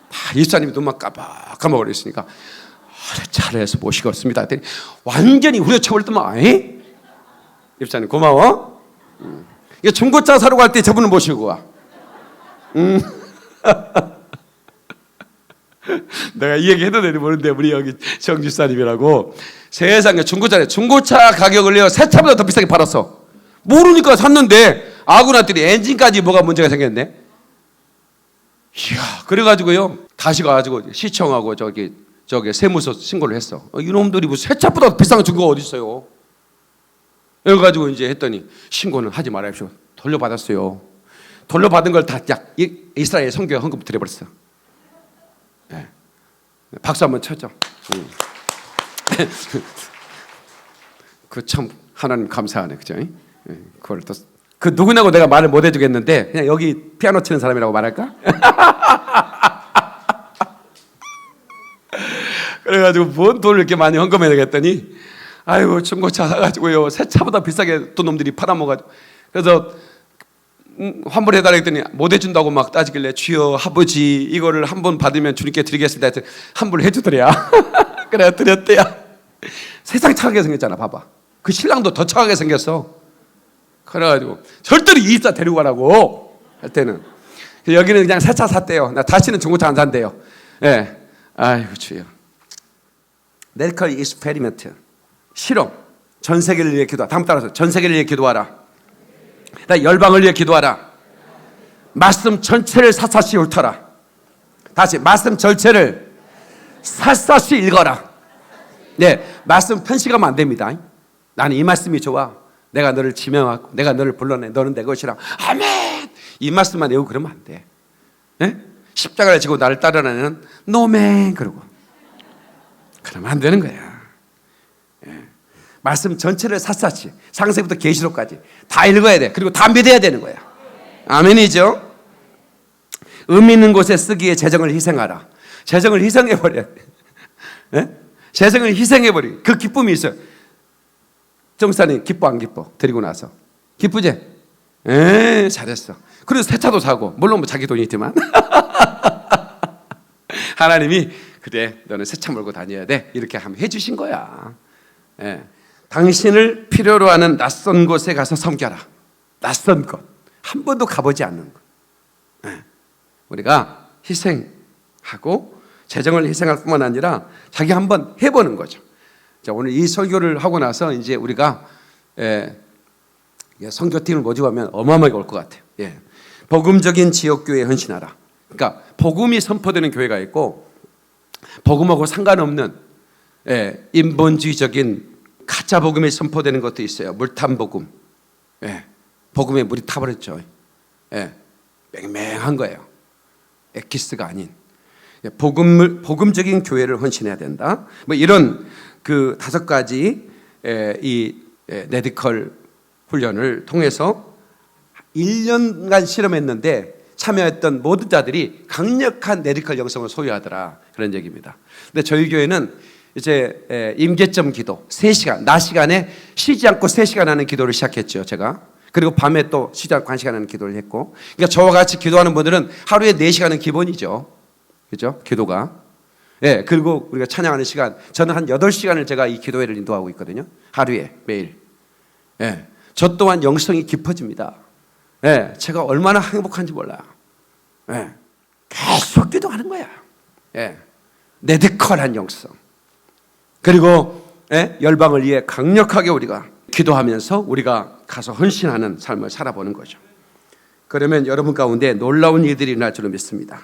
다 이사님이 눈만 깜빡깜빡 있으니까 잘해서 모시고 왔습니다. 했더니 완전히 후려쳐버렸더만. 입사님 고마워. 이게 중고차 사러 갈 때 저분을 모시고 와. 내가 이 얘기 해도 되는지 모르는데, 우리 여기 정집사님이라고 세상에 중고차 가격을요 새 차보다 더 비싸게 팔았어. 모르니까 샀는데 아구나들이 엔진까지 뭐가 문제가 생겼네. 이야, 그래가지고요 다시 가가지고 시청하고 저기 세무서 신고를 했어. 이놈들이 뭐 새 차보다 더 비싼 증거가 어디 있어요? 그래가지고 이제 했더니 신고는 하지 말아십시오. 돌려받았어요. 돌려받은 걸 다 이스라엘 선교회 헌금 드려버렸어. 박수 한번 쳐줘. 그 참 하나님 감사하네, 그죠? 그걸 또 그 누구냐고 내가 말을 못 해주겠는데 그냥 여기 피아노 치는 사람이라고 말할까? 그래가지고 뭔 돈을 이렇게 많이 헌금해야 되겠더니, 아이고 중고차 사가지고요 새 차보다 비싸게 또 놈들이 팔아먹어가지고, 그래서 환불해달라 했더니 못 해준다고 막 따지길래, 주여 아버지 이거를 한 번 받으면 주님께 드리겠습니다 했더니 환불을 해주더래야. 그래 드렸대야. 세상 차가게 생겼잖아. 봐봐, 그 신랑도 더 차가게 생겼어. 그래가지고 절대로 이입사 데리고 가라고 할 때는 여기는 그냥 새 차 샀대요. 나 다시는 중고차 안 산대요. 아이고 주여. 메디컬 익스페리먼트, 실험. 전 세계를 위해 기도하라. 다음 따라서 전 세계를 위해 기도하라. 열방을 위해 기도하라. 말씀 전체를 샅샅이 훑어라. 다시 말씀 전체를 샅샅이 읽어라. 말씀 편식하면 안 됩니다. 나는 이 말씀이 좋아. 내가 너를 지명하고 내가 너를 불러내. 너는 내 것이라. 아멘. 이 말씀만 외우고 그러면 안 돼. 십자가를 지고 나를 따르라는 노맹 그러고 그러면 안 되는 거야. 예. 말씀 전체를 샅샅이 상세부터 계시록까지 다 읽어야 돼. 그리고 다 믿어야 되는 거야. 아멘이죠. 의미 있는 곳에 쓰기에 재정을 희생하라. 재정을 희생해버려. 예? 재정을 희생해버려. 그 기쁨이 있어요. 정사님 기뻐 안 기뻐? 드리고 나서 기쁘지? 잘했어. 그래서 새 차도 사고, 물론 뭐 자기 돈이 있지만 하나님이 그래 너는 새 차 몰고 다녀야 돼 이렇게 하면 해주신 거야. 예. 당신을 필요로 하는 낯선 곳에 가서 섬겨라. 낯선 곳, 한 번도 가보지 않는 곳. 예. 우리가 희생하고 재정을 희생할 뿐만 아니라 자기 한번 해보는 거죠. 자, 오늘 이 설교를 하고 나서 이제 우리가 선교팀을 모집하면 어마어마하게 올 것 같아요. 예. 복음적인 지역교회에 헌신하라. 그러니까 복음이 선포되는 교회가 있고 복음하고 상관없는 인본주의적인 가짜 복음이 선포되는 것도 있어요. 물탄 복음. 복음에 물이 타버렸죠. 맹맹한 거예요. 엑기스가 아닌 복음적인 교회를 헌신해야 된다. 뭐 이런 그 5가지 이 메디컬 훈련을 통해서 1년간 실험했는데 참여했던 모든 자들이 강력한 메디컬 영성을 소유하더라. 그런 얘기입니다. 근데 저희 교회는 이제 임계점 기도 3시간, 낮 시간에 쉬지 않고 3시간 하는 기도를 시작했죠. 제가. 그리고 밤에 또 쉬지 않고 1시간 하는 기도를 했고, 그러니까 저와 같이 기도하는 분들은 하루에 4시간은 기본이죠. 그죠? 기도가. 예, 그리고 우리가 찬양하는 시간, 저는 한 8시간을 제가 이 기도회를 인도하고 있거든요. 하루에, 매일. 예, 저 또한 영성이 깊어집니다. 예, 제가 얼마나 행복한지 몰라요. 예, 계속 기도하는 거야. 예, 메디컬한 영성. 그리고 열방을 위해 강력하게 우리가 기도하면서 우리가 가서 헌신하는 삶을 살아보는 거죠. 그러면 여러분 가운데 놀라운 일들이 일어날 줄을 믿습니다.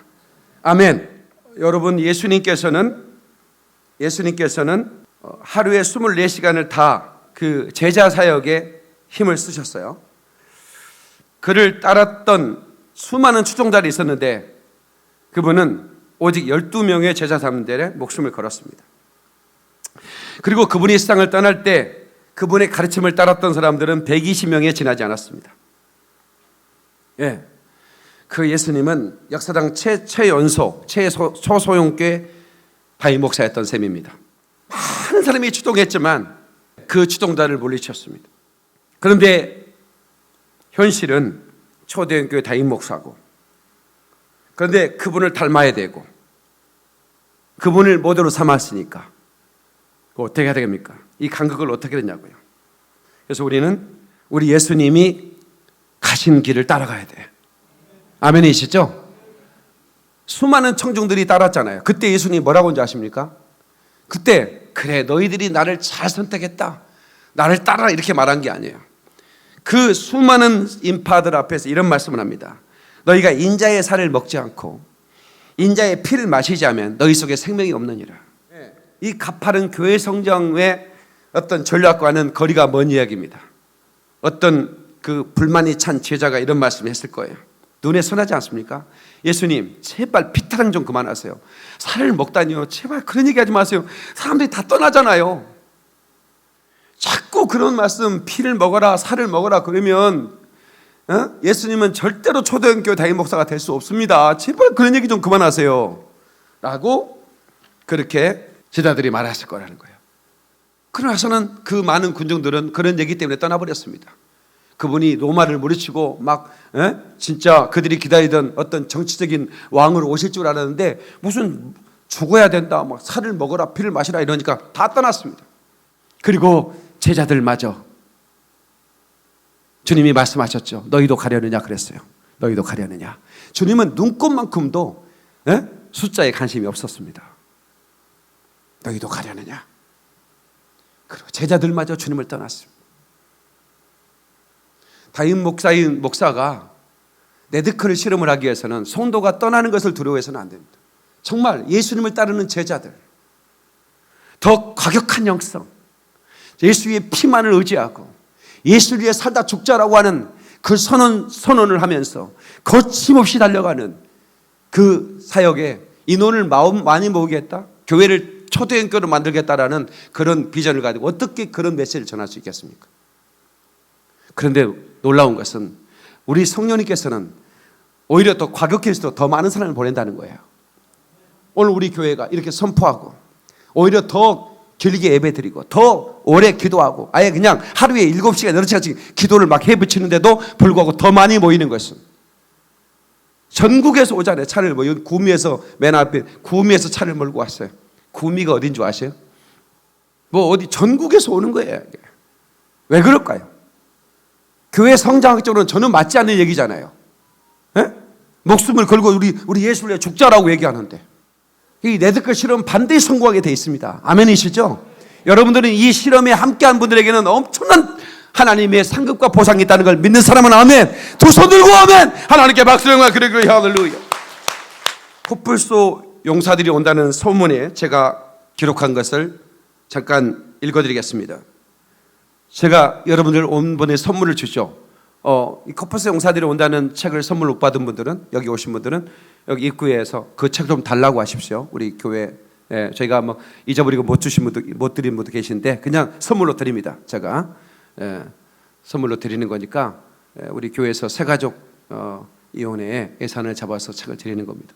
아멘. 여러분, 예수님께서는 하루에 24시간을 다 그 제자 사역에 힘을 쓰셨어요. 그를 따랐던 수많은 추종자들이 있었는데 그분은 오직 12명의 제자 사람들의 목숨을 걸었습니다. 그리고 그분이 세상을 떠날 때 그분의 가르침을 따랐던 사람들은 120명에 지나지 않았습니다. 예, 그 예수님은 역사상 초소형교회 바위 목사였던 셈입니다. 많은 사람이 추종했지만 그 추종자를 물리쳤습니다. 그런데 현실은 초대형교회 다임 목사고, 그런데 그분을 닮아야 되고 그분을 모델로 삼았으니까 어떻게 해야 됩니까? 이 간극을 어떻게 했냐고요. 그래서 우리는 우리 예수님이 가신 길을 따라가야 돼. 아멘이시죠? 수많은 청중들이 따랐잖아요. 그때 예수님이 뭐라고 한지 아십니까? 그때 그래 너희들이 나를 잘 선택했다, 나를 따라, 이렇게 말한 게 아니에요. 그 수많은 인파들 앞에서 이런 말씀을 합니다. 너희가 인자의 살을 먹지 않고 인자의 피를 마시지 않으면 너희 속에 생명이 없느니라. 이 가파른 교회 성장의 어떤 전략과는 거리가 먼 이야기입니다. 어떤 그 불만이 찬 제자가 이런 말씀을 했을 거예요. 눈에 선하지 않습니까? 예수님 제발 피타랑 좀 그만하세요. 살을 먹다니요, 제발 그런 얘기하지 마세요. 사람들이 다 떠나잖아요. 자꾸 그런 말씀, 피를 먹어라 살을 먹어라 그러면 예수님은 절대로 초대교회 다임 목사가 될 수 없습니다. 제발 그런 얘기 좀 그만하세요 라고 그렇게 제자들이 말했을 거라는 거예요. 그러나서는 그 많은 군중들은 그런 얘기 때문에 떠나버렸습니다. 그분이 로마를 물리치고 막 진짜 그들이 기다리던 어떤 정치적인 왕으로 오실 줄 알았는데 무슨 죽어야 된다, 막 살을 먹어라 피를 마시라 이러니까 다 떠났습니다. 그리고 제자들마저 주님이 말씀하셨죠. 너희도 가려느냐 그랬어요. 너희도 가려느냐. 주님은 눈꼽만큼도 숫자에 관심이 없었습니다. 너희도 가려느냐. 그리고 제자들마저 주님을 떠났습니다. 다임 목사가 메디컬 실험을 하기 위해서는 성도가 떠나는 것을 두려워해서는 안 됩니다. 정말 예수님을 따르는 제자들, 더 과격한 영성, 예수의 피만을 의지하고 예수를 위해 살다 죽자라고 하는 그 선언을 하면서 거침없이 달려가는 그 사역에 인원을 많이 모으겠다, 교회를 초대형교로 만들겠다라는 그런 비전을 가지고 어떻게 그런 메시지를 전할 수 있겠습니까? 그런데 놀라운 것은 우리 성령님께서는 오히려 더 과격해서 더 많은 사람을 보낸다는 거예요. 오늘 우리 교회가 이렇게 선포하고 오히려 더 길게 예배드리고 더 오래 기도하고 아예 그냥 하루에 7시간 8시간씩 기도를 막 해붙이는데도 불구하고 더 많이 모이는 것은 전국에서 오잖아요. 차를 여기 구미에서 맨 앞에 구미에서 차를 몰고 왔어요. 구미가 어딘 줄 아세요? 어디 전국에서 오는 거예요. 왜 그럴까요? 교회 성장학적으로는 저는 맞지 않는 얘기잖아요. 에? 목숨을 걸고 우리 예수를 위해 죽자라고 얘기하는데 이 레드컬 실험은 반드시 성공하게 돼 있습니다. 아멘이시죠? 여러분들은 이 실험에 함께한 분들에게는 엄청난 하나님의 상급과 보상이 있다는 걸 믿는 사람은 아멘. 두 손 들고 아멘. 하나님께 박수 영광 그래 할렐루야. 코뿔소 용사들이 온다는 소문에 제가 기록한 것을 잠깐 읽어드리겠습니다. 제가 여러분들 온 번에 선물을 주죠. 이 코뿔소 용사들이 온다는 책을 선물 못 받은 분들은, 여기 오신 분들은 여기 입구에서 그 책 좀 달라고 하십시오. 우리 교회 저희가 잊어버리고 못 주신 분도, 못 드린 분도 계신데 그냥 선물로 드립니다. 제가 선물로 드리는 거니까 우리 교회에서 새가족 이혼회에 예산을 잡아서 책을 드리는 겁니다.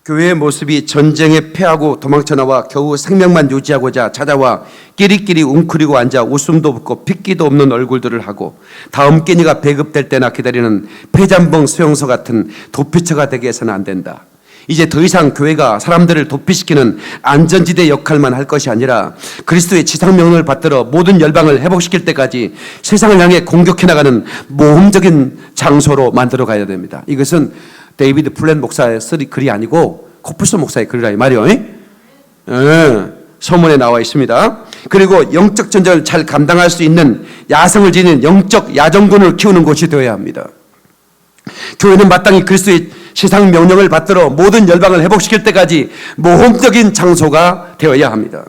교회의 모습이 전쟁에 패하고 도망쳐 나와 겨우 생명만 유지하고자 찾아와 끼리끼리 웅크리고 앉아 웃음도 없고 핏기도 없는 얼굴들을 하고 다음 끼니가 배급될 때나 기다리는 폐잔봉 수용소 같은 도피처가 되게 해서는 안 된다. 이제 더 이상 교회가 사람들을 도피시키는 안전지대 역할만 할 것이 아니라 그리스도의 지상명령을 받들어 모든 열방을 회복시킬 때까지 세상을 향해 공격해 나가는 모험적인 장소로 만들어 가야 됩니다. 이것은 데이비드 플랜 목사의 글이 아니고 코뿔소 목사의 글이라 이 말이요. 서문에 나와 있습니다. 그리고 영적 전쟁을 잘 감당할 수 있는 야성을 지닌 영적 야정군을 키우는 곳이 되어야 합니다. 교회는 마땅히 그리스도의 시상 명령을 받들어 모든 열방을 회복시킬 때까지 모험적인 장소가 되어야 합니다.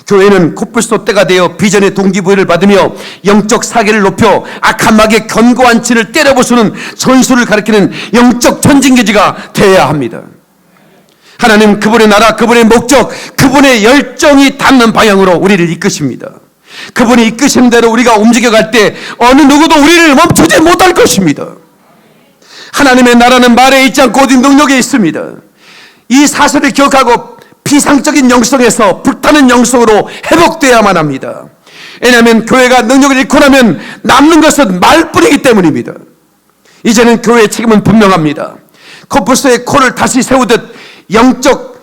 교회는 코뿔소 떼가 되어 비전의 동기부여를 받으며 영적 사계를 높여 악한 마귀의 견고한 진을 때려부수는 전술을 가리키는 영적 전진기지가 되어야 합니다. 하나님 그분의 나라, 그분의 목적, 그분의 열정이 닿는 방향으로 우리를 이끄십니다. 그분이 이끄신 대로 우리가 움직여갈 때 어느 누구도 우리를 멈추지 못할 것입니다. 하나님의 나라는 말에 있지 않고 오직 능력에 있습니다. 이 사실을 기억하고 비상적인 영성에서 불타는 영성으로 회복되어야만 합니다. 왜냐하면 교회가 능력을 잃고 나면 남는 것은 말뿐이기 때문입니다. 이제는 교회의 책임은 분명합니다. 코뿔소의 코를 다시 세우듯 영적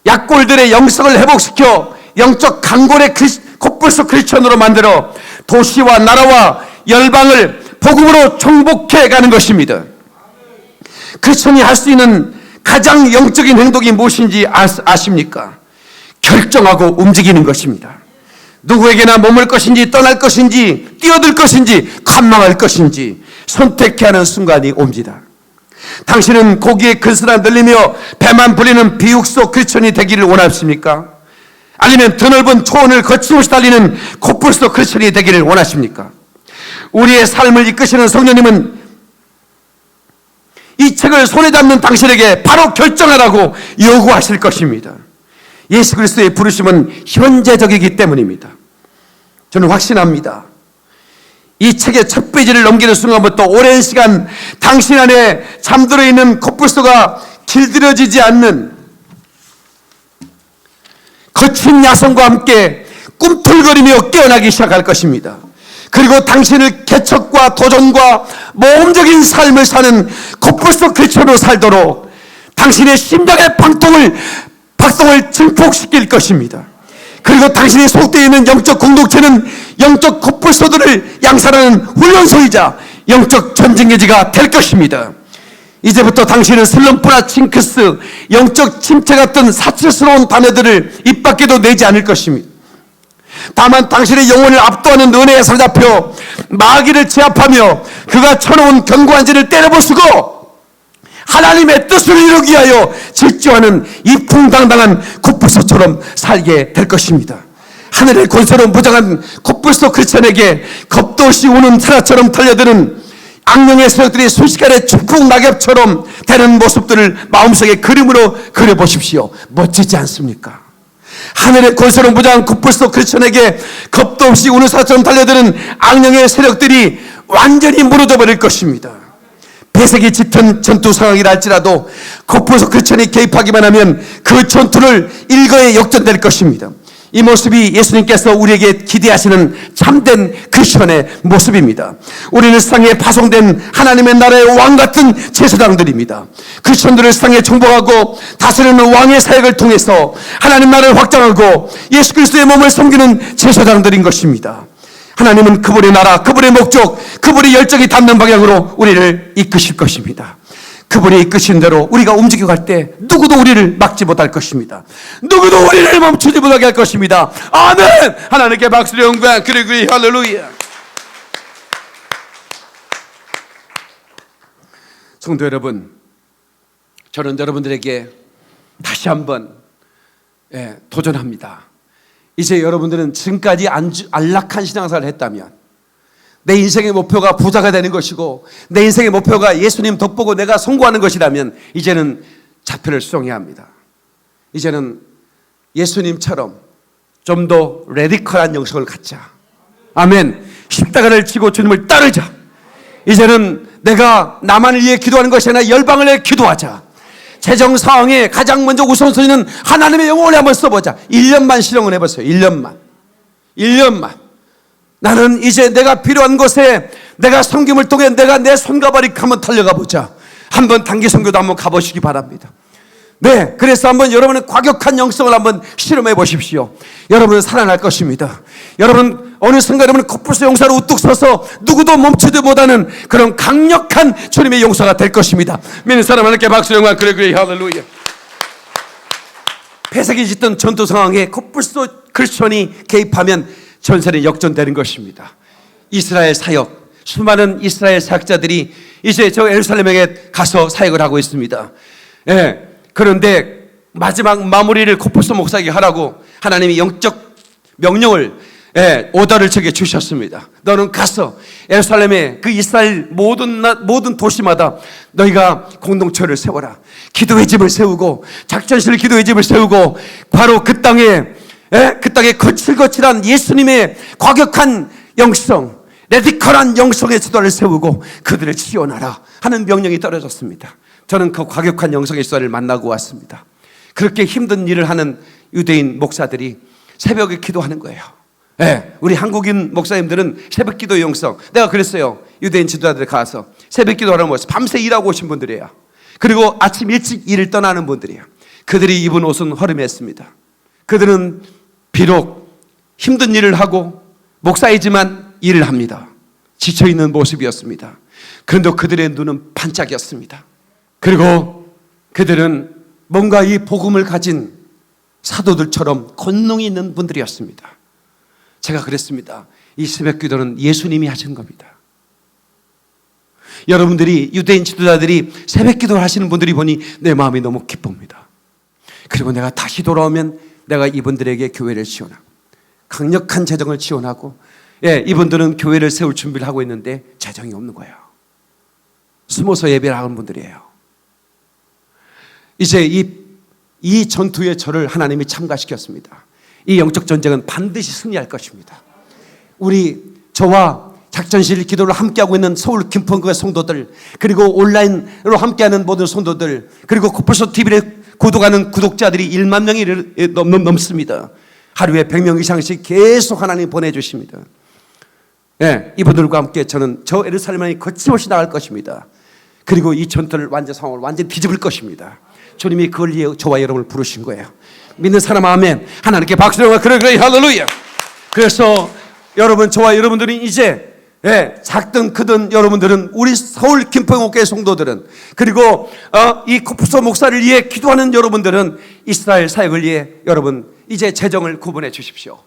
약골들의 영성을 회복시켜 영적 강골의 코뿔소 크리스천으로 만들어 도시와 나라와 열방을 복음으로 정복해 가는 것입니다. 크리스천이 할 수 있는 가장 영적인 행동이 무엇인지 아십니까? 결정하고 움직이는 것입니다. 누구에게나 머물 것인지 떠날 것인지 뛰어들 것인지 관망할 것인지 선택해야 하는 순간이 옵니다. 당신은 고기의 근수나 늘리며 배만 부리는 비육소 크리스천이 되기를 원하십니까? 아니면 드넓은 초원을 거침없이 달리는 코뿔소 크리스천이 되기를 원하십니까? 우리의 삶을 이끄시는 성령님은 이 책을 손에 잡는 당신에게 바로 결정하라고 요구하실 것입니다. 예수 그리스도의 부르심은 현재적이기 때문입니다. 저는 확신합니다. 이 책의 첫 페이지를 넘기는 순간부터 오랜 시간 당신 안에 잠들어 있는 코뿔소가 길들여지지 않는 거친 야성과 함께 꿈틀거리며 깨어나기 시작할 것입니다. 그리고 당신을 개척과 도전과 모험적인 삶을 사는 코뿔소 크리스천으로 살도록 당신의 심장의 박동을 증폭시킬 것입니다. 그리고 당신이 속되어 있는 영적 공동체는 영적 코뿔소들을 양산하는 훈련소이자 영적 전쟁기지가 될 것입니다. 이제부터 당신은 슬럼프나 징크스, 영적 침체 같은 사치스러운 단어들을 입 밖에도 내지 않을 것입니다. 다만 당신의 영혼을 압도하는 은혜에 사로잡혀 마귀를 제압하며 그가 쳐놓은 견고한 진을 때려부수고 하나님의 뜻을 이루기 위하여 질주하는 이 풍당당한 코뿔소처럼 살게 될 것입니다. 하늘의 권세로 무장한 코뿔소 크리스천에게 겁도 없이 우는 사자처럼 달려드는 악령의 세력들이 순식간에 축복 낙엽처럼 되는 모습들을 마음속에 그림으로 그려보십시오. 멋지지 않습니까? 하늘의 권세로 무장한 굿불소 크리스천에게 겁도 없이 우는 사처럼 달려드는 악령의 세력들이 완전히 무너져 버릴 것입니다. 배색이 짙은 전투 상황이라 할지라도 굿불소 크리스천이 개입하기만 하면 그 전투를 일거에 역전될 것입니다. 이 모습이 예수님께서 우리에게 기대하시는 참된 크리스천의 모습입니다. 우리는 세상에 파송된 하나님의 나라의 왕같은 제사장들입니다. 크리스천들을 세상에 정복하고 다스리는 왕의 사역을 통해서 하나님 나라를 확장하고 예수 그리스도의 몸을 섬기는 제사장들인 것입니다. 하나님은 그분의 나라, 그분의 목적, 그분의 열정이 닿는 방향으로 우리를 이끄실 것입니다. 그분이 이끄신 대로 우리가 움직여갈 때 누구도 우리를 막지 못할 것입니다. 누구도 우리를 멈추지 못하게 할 것입니다. 아멘! 하나님께 박수를 영광 그리고 할렐루야. 성도 여러분, 저는 여러분들에게 다시 한번 도전합니다. 이제 여러분들은 지금까지 안락한 신앙생활을 했다면 내 인생의 목표가 부자가 되는 것이고 내 인생의 목표가 예수님 덕보고 내가 성공하는 것이라면 이제는 자표를 수정해야 합니다. 이제는 예수님처럼 좀 더 레디컬한 영성을 갖자. 아멘. 십자가를 지고 주님을 따르자. 이제는 내가 나만을 위해 기도하는 것이 아니라 열방을 위해 기도하자. 재정 상황에 가장 먼저 우선순위는 하나님의 영혼을 한번 써보자. 1년만 실행을 해보세요. 1년만. 나는 이제 내가 필요한 곳에 내가 섬김을 통해 내가 내 손과 발이 한번 달려가 보자. 한번 단기 선교도 한번 가보시기 바랍니다. 네, 그래서 한번 여러분의 과격한 영성을 한번 실험해 보십시오. 여러분은 살아날 것입니다. 여러분 어느 순간 여러분은 콧불소 용사로 우뚝 서서 누구도 멈추지 못하는 그런 강력한 주님의 용사가 될 것입니다. 믿는 사람 하나님께 박수 영광 그래 할렐루야. 폐색이 짙은 전투 상황에 콧불소 크리스천이 개입하면 전선이 역전되는 것입니다. 이스라엘 사역, 수많은 이스라엘 사역자들이 이제 저 예루살렘에 가서 사역을 하고 있습니다. 그런데 마지막 마무리를 콧불소 목사에게 하라고 하나님이 영적 명령을 오더를 저에게 주셨습니다. 너는 가서 예루살렘에 그 이스라엘 모든 도시마다 너희가 공동체를 세워라. 기도의 집을 세우고 작전실 기도의 집을 세우고 바로 그 땅에 거칠거칠한 예수님의 과격한 영성, 레디컬한 영성의 수도를 세우고 그들을 지원하라 하는 명령이 떨어졌습니다. 저는 그 과격한 영성의 수도를 만나고 왔습니다. 그렇게 힘든 일을 하는 유대인 목사들이 새벽에 기도하는 거예요. 우리 한국인 목사님들은 새벽 기도의 영성, 내가 그랬어요. 유대인 지도자들 가서 새벽 기도하는 모습, 밤새 일하고 오신 분들이에요. 그리고 아침 일찍 일을 떠나는 분들이에요. 그들이 입은 옷은 허름했습니다. 그들은 비록 힘든 일을 하고 목사이지만 일을 합니다. 지쳐있는 모습이었습니다. 그런데 그들의 눈은 반짝였습니다. 그리고 그들은 뭔가 이 복음을 가진 사도들처럼 권능이 있는 분들이었습니다. 제가 그랬습니다. 이 새벽 기도는 예수님이 하신 겁니다. 여러분들이 유대인 지도자들이 새벽 기도를 하시는 분들이 보니 내 마음이 너무 기쁩니다. 그리고 내가 다시 돌아오면 내가 이분들에게 교회를 지원하고 강력한 재정을 지원하고 이분들은 교회를 세울 준비를 하고 있는데 재정이 없는 거예요. 숨어서 예배를 하는 분들이에요. 이제 이 전투에 저를 하나님이 참가시켰습니다. 이 영적 전쟁은 반드시 승리할 것입니다. 저와 작전실 기도를 함께하고 있는 서울 김포교회 성도들, 그리고 온라인으로 함께하는 모든 성도들, 그리고 콧불소 TV를 구독하는 구독자들이 1만 명이 넘습니다. 하루에 100명 이상씩 계속 하나님 보내주십니다. 이분들과 함께 저는 저 예루살렘에 거침없이 나갈 것입니다. 그리고 이 전투를 상황을 완전히 뒤집을 것입니다. 주님이 그걸 위해 저와 여러분을 부르신 거예요. 믿는 사람 아멘. 하나님께 박수를 그래 할렐루야. 그래서 여러분, 저와 여러분들이 이제 작든 크든 여러분들은, 우리 서울 김포교회 성도들은, 그리고 이 콧불소 목사를 위해 기도하는 여러분들은 이스라엘 사역을 위해 여러분 이제 재정을 구분해 주십시오.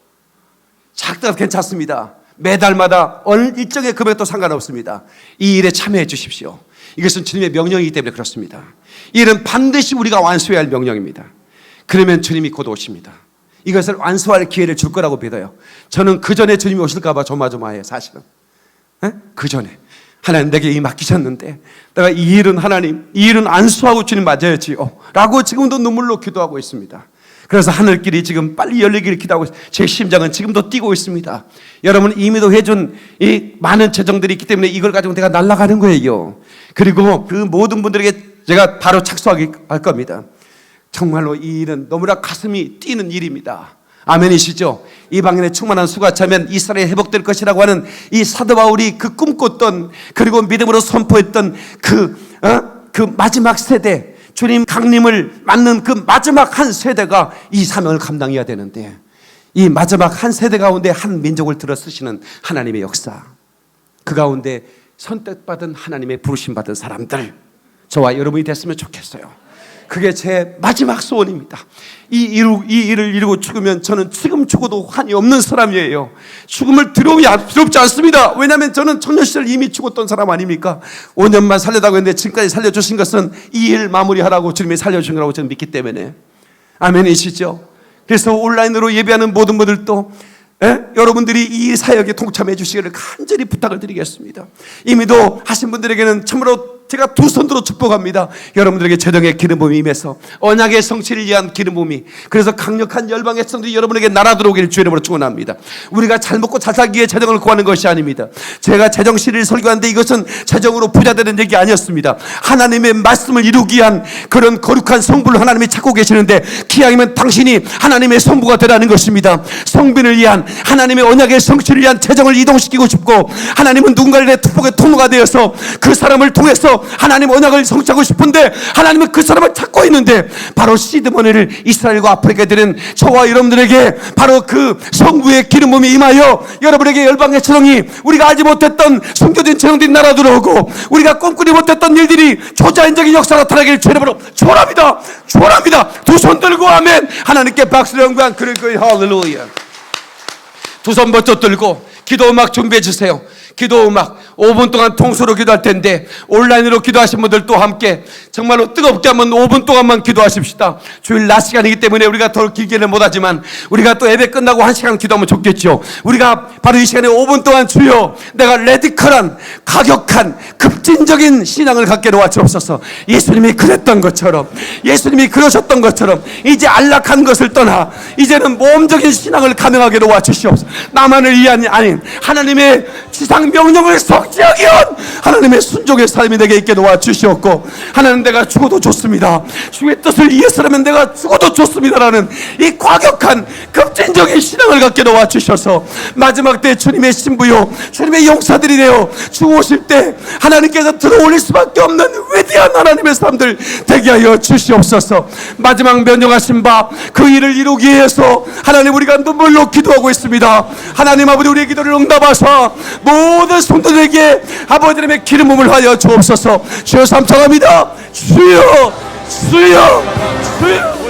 작든 괜찮습니다. 매달마다 어느 일정의 금액도 상관없습니다. 이 일에 참여해 주십시오. 이것은 주님의 명령이기 때문에 그렇습니다. 이 일은 반드시 우리가 완수해야 할 명령입니다. 그러면 주님이 곧 오십니다. 이것을 완수할 기회를 줄 거라고 믿어요. 저는 그 전에 주님이 오실까 봐 조마조마해요, 사실은. 그 전에 하나님 내게 이 맡기셨는데 내가 이 일은 하나님, 이 일은 안수하고 주님 맞아야지요 라고 지금도 눈물로 기도하고 있습니다. 그래서 하늘길이 지금 빨리 열리기를 기도하고 있습니다. 제 심장은 지금도 뛰고 있습니다. 여러분 이미도 해준 이 많은 재정들이 있기 때문에 이걸 가지고 내가 날아가는 거예요. 그리고 그 모든 분들에게 제가 바로 착수하게 할 겁니다. 정말로 이 일은 너무나 가슴이 뛰는 일입니다. 아멘이시죠? 이 방면에 충만한 수가 차면 이스라엘이 회복될 것이라고 하는 이 사도 바울이 그 꿈꿨던, 그리고 믿음으로 선포했던 그 마지막 세대, 주님 강림을 맞는 그 마지막 한 세대가 이 사명을 감당해야 되는데, 이 마지막 한 세대 가운데 한 민족을 들어 쓰시는 하나님의 역사, 그 가운데 선택받은 하나님의 부르심받은 사람들, 저와 여러분이 됐으면 좋겠어요. 그게 제 마지막 소원입니다. 이 일을 이루고 죽으면 저는 지금 죽어도 한이 없는 사람이에요. 죽음을 두렵지 않습니다. 왜냐하면 저는 청년 시절 이미 죽었던 사람 아닙니까? 5년만 살려다고 했는데 지금까지 살려주신 것은 이 일 마무리하라고 주님이 살려주신 거라고 저는 믿기 때문에. 아멘이시죠? 그래서 온라인으로 예배하는 모든 분들도 여러분들이 이 사역에 동참해 주시기를 간절히 부탁을 드리겠습니다. 이미도 하신 분들에게는 참으로 제가 두 손 들어 축복합니다. 여러분들에게 재정의 기름 부음이 임해서 언약의 성취를 위한 기름 부음이, 그래서 강력한 열방의 성들이 여러분에게 날아 들어오기를 주의 이름으로 축원합니다. 우리가 잘 먹고 잘 살기 위해 재정을 구하는 것이 아닙니다. 제가 재정실을 설교하는데 이것은 재정으로 부자 되는 얘기 아니었습니다. 하나님의 말씀을 이루기 위한 그런 거룩한 성부를 하나님이 찾고 계시는데, 기왕이면 당신이 하나님의 성부가 되라는 것입니다. 성빈을 위한, 하나님의 언약의 성취를 위한 재정을 이동시키고 싶고, 하나님은 누군가를 내 축복의 통로가 되어서 그 사람을 통해서 하나님 언약을 성취하고 싶은데, 하나님은 그 사람을 찾고 있는데, 바로 시드머니를 이스라엘과 아프리카에 드린 저와 여러분들에게 바로 그 성부의 기름 부음이 임하여 여러분에게 열방의 재정이, 우리가 알지 못했던 숨겨진 재정들이 날아 들어오고 우리가 꿈꾸지 못했던 일들이 초자연적인 역사가 나타나기를 주의 이름으로 축원합니다. 축원합니다. 두 손 들고 아멘. 하나님께 박수를 영광 그럴 거예요. 할렐루야. 두 손 번쩍 들고 기도 음악 준비해 주세요. 기도 음악 5분 동안 통수로 기도할 텐데, 온라인으로 기도하신 분들도 함께 정말로 뜨겁게 한번 5분 동안만 기도하십시다. 주일 낮 시간이기 때문에 우리가 더 길게는 못하지만, 우리가 또 예배 끝나고 1시간 기도하면 좋겠죠. 우리가 바로 이 시간에 5분 동안 주여 내가 레디컬한 가격한 급진적인 신앙을 갖게 도와주옵소서. 예수님이 그랬던 것처럼, 예수님이 그러셨던 것처럼 이제 안락한 것을 떠나 이제는 모험적인 신앙을 감행하게 도와주시옵소서. 나만을 위한 아닌 하나님의 지상 명령을 성취하기 위한 하나님의 순종의 삶이 내게 있게 도와주시옵고, 하나님 내가 죽어도 좋습니다, 주의 뜻을 위해서라면 내가 죽어도 좋습니다라는 이 과격한 급진적인 신앙을 갖게 도와주셔서 마지막 때 주님의 신부요, 주님의 용사들이 되어 주 오실 때 하나님께서 들어올릴 수밖에 없는 위대한 하나님의 사람들 되게 하여 주시옵소서. 마지막 명령하신 바 그 일을 이루기 위해서 하나님 우리가 눈물로 기도하고 있습니다. 하나님 아버지, 우리의 기도를 응답하사 모든 성도들에게 아버지 하나님의 기름 부음을 하여 주옵소서. 주여 삼창합니다. 주여, 주여, 주여.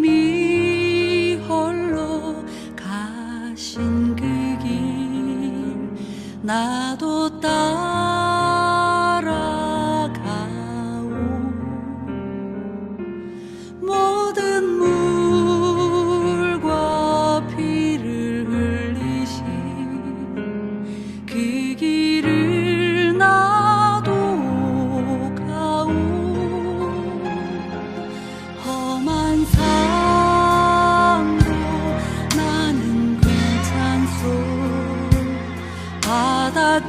주님이 홀로 가신 그 길 나도 따라가오. 모든 물과 피를 흘리신 그 길을 나도 가오. 험한 산도 나는 괜찮소. 바다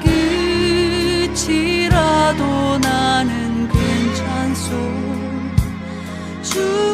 끝이라도 나는 괜찮소. 주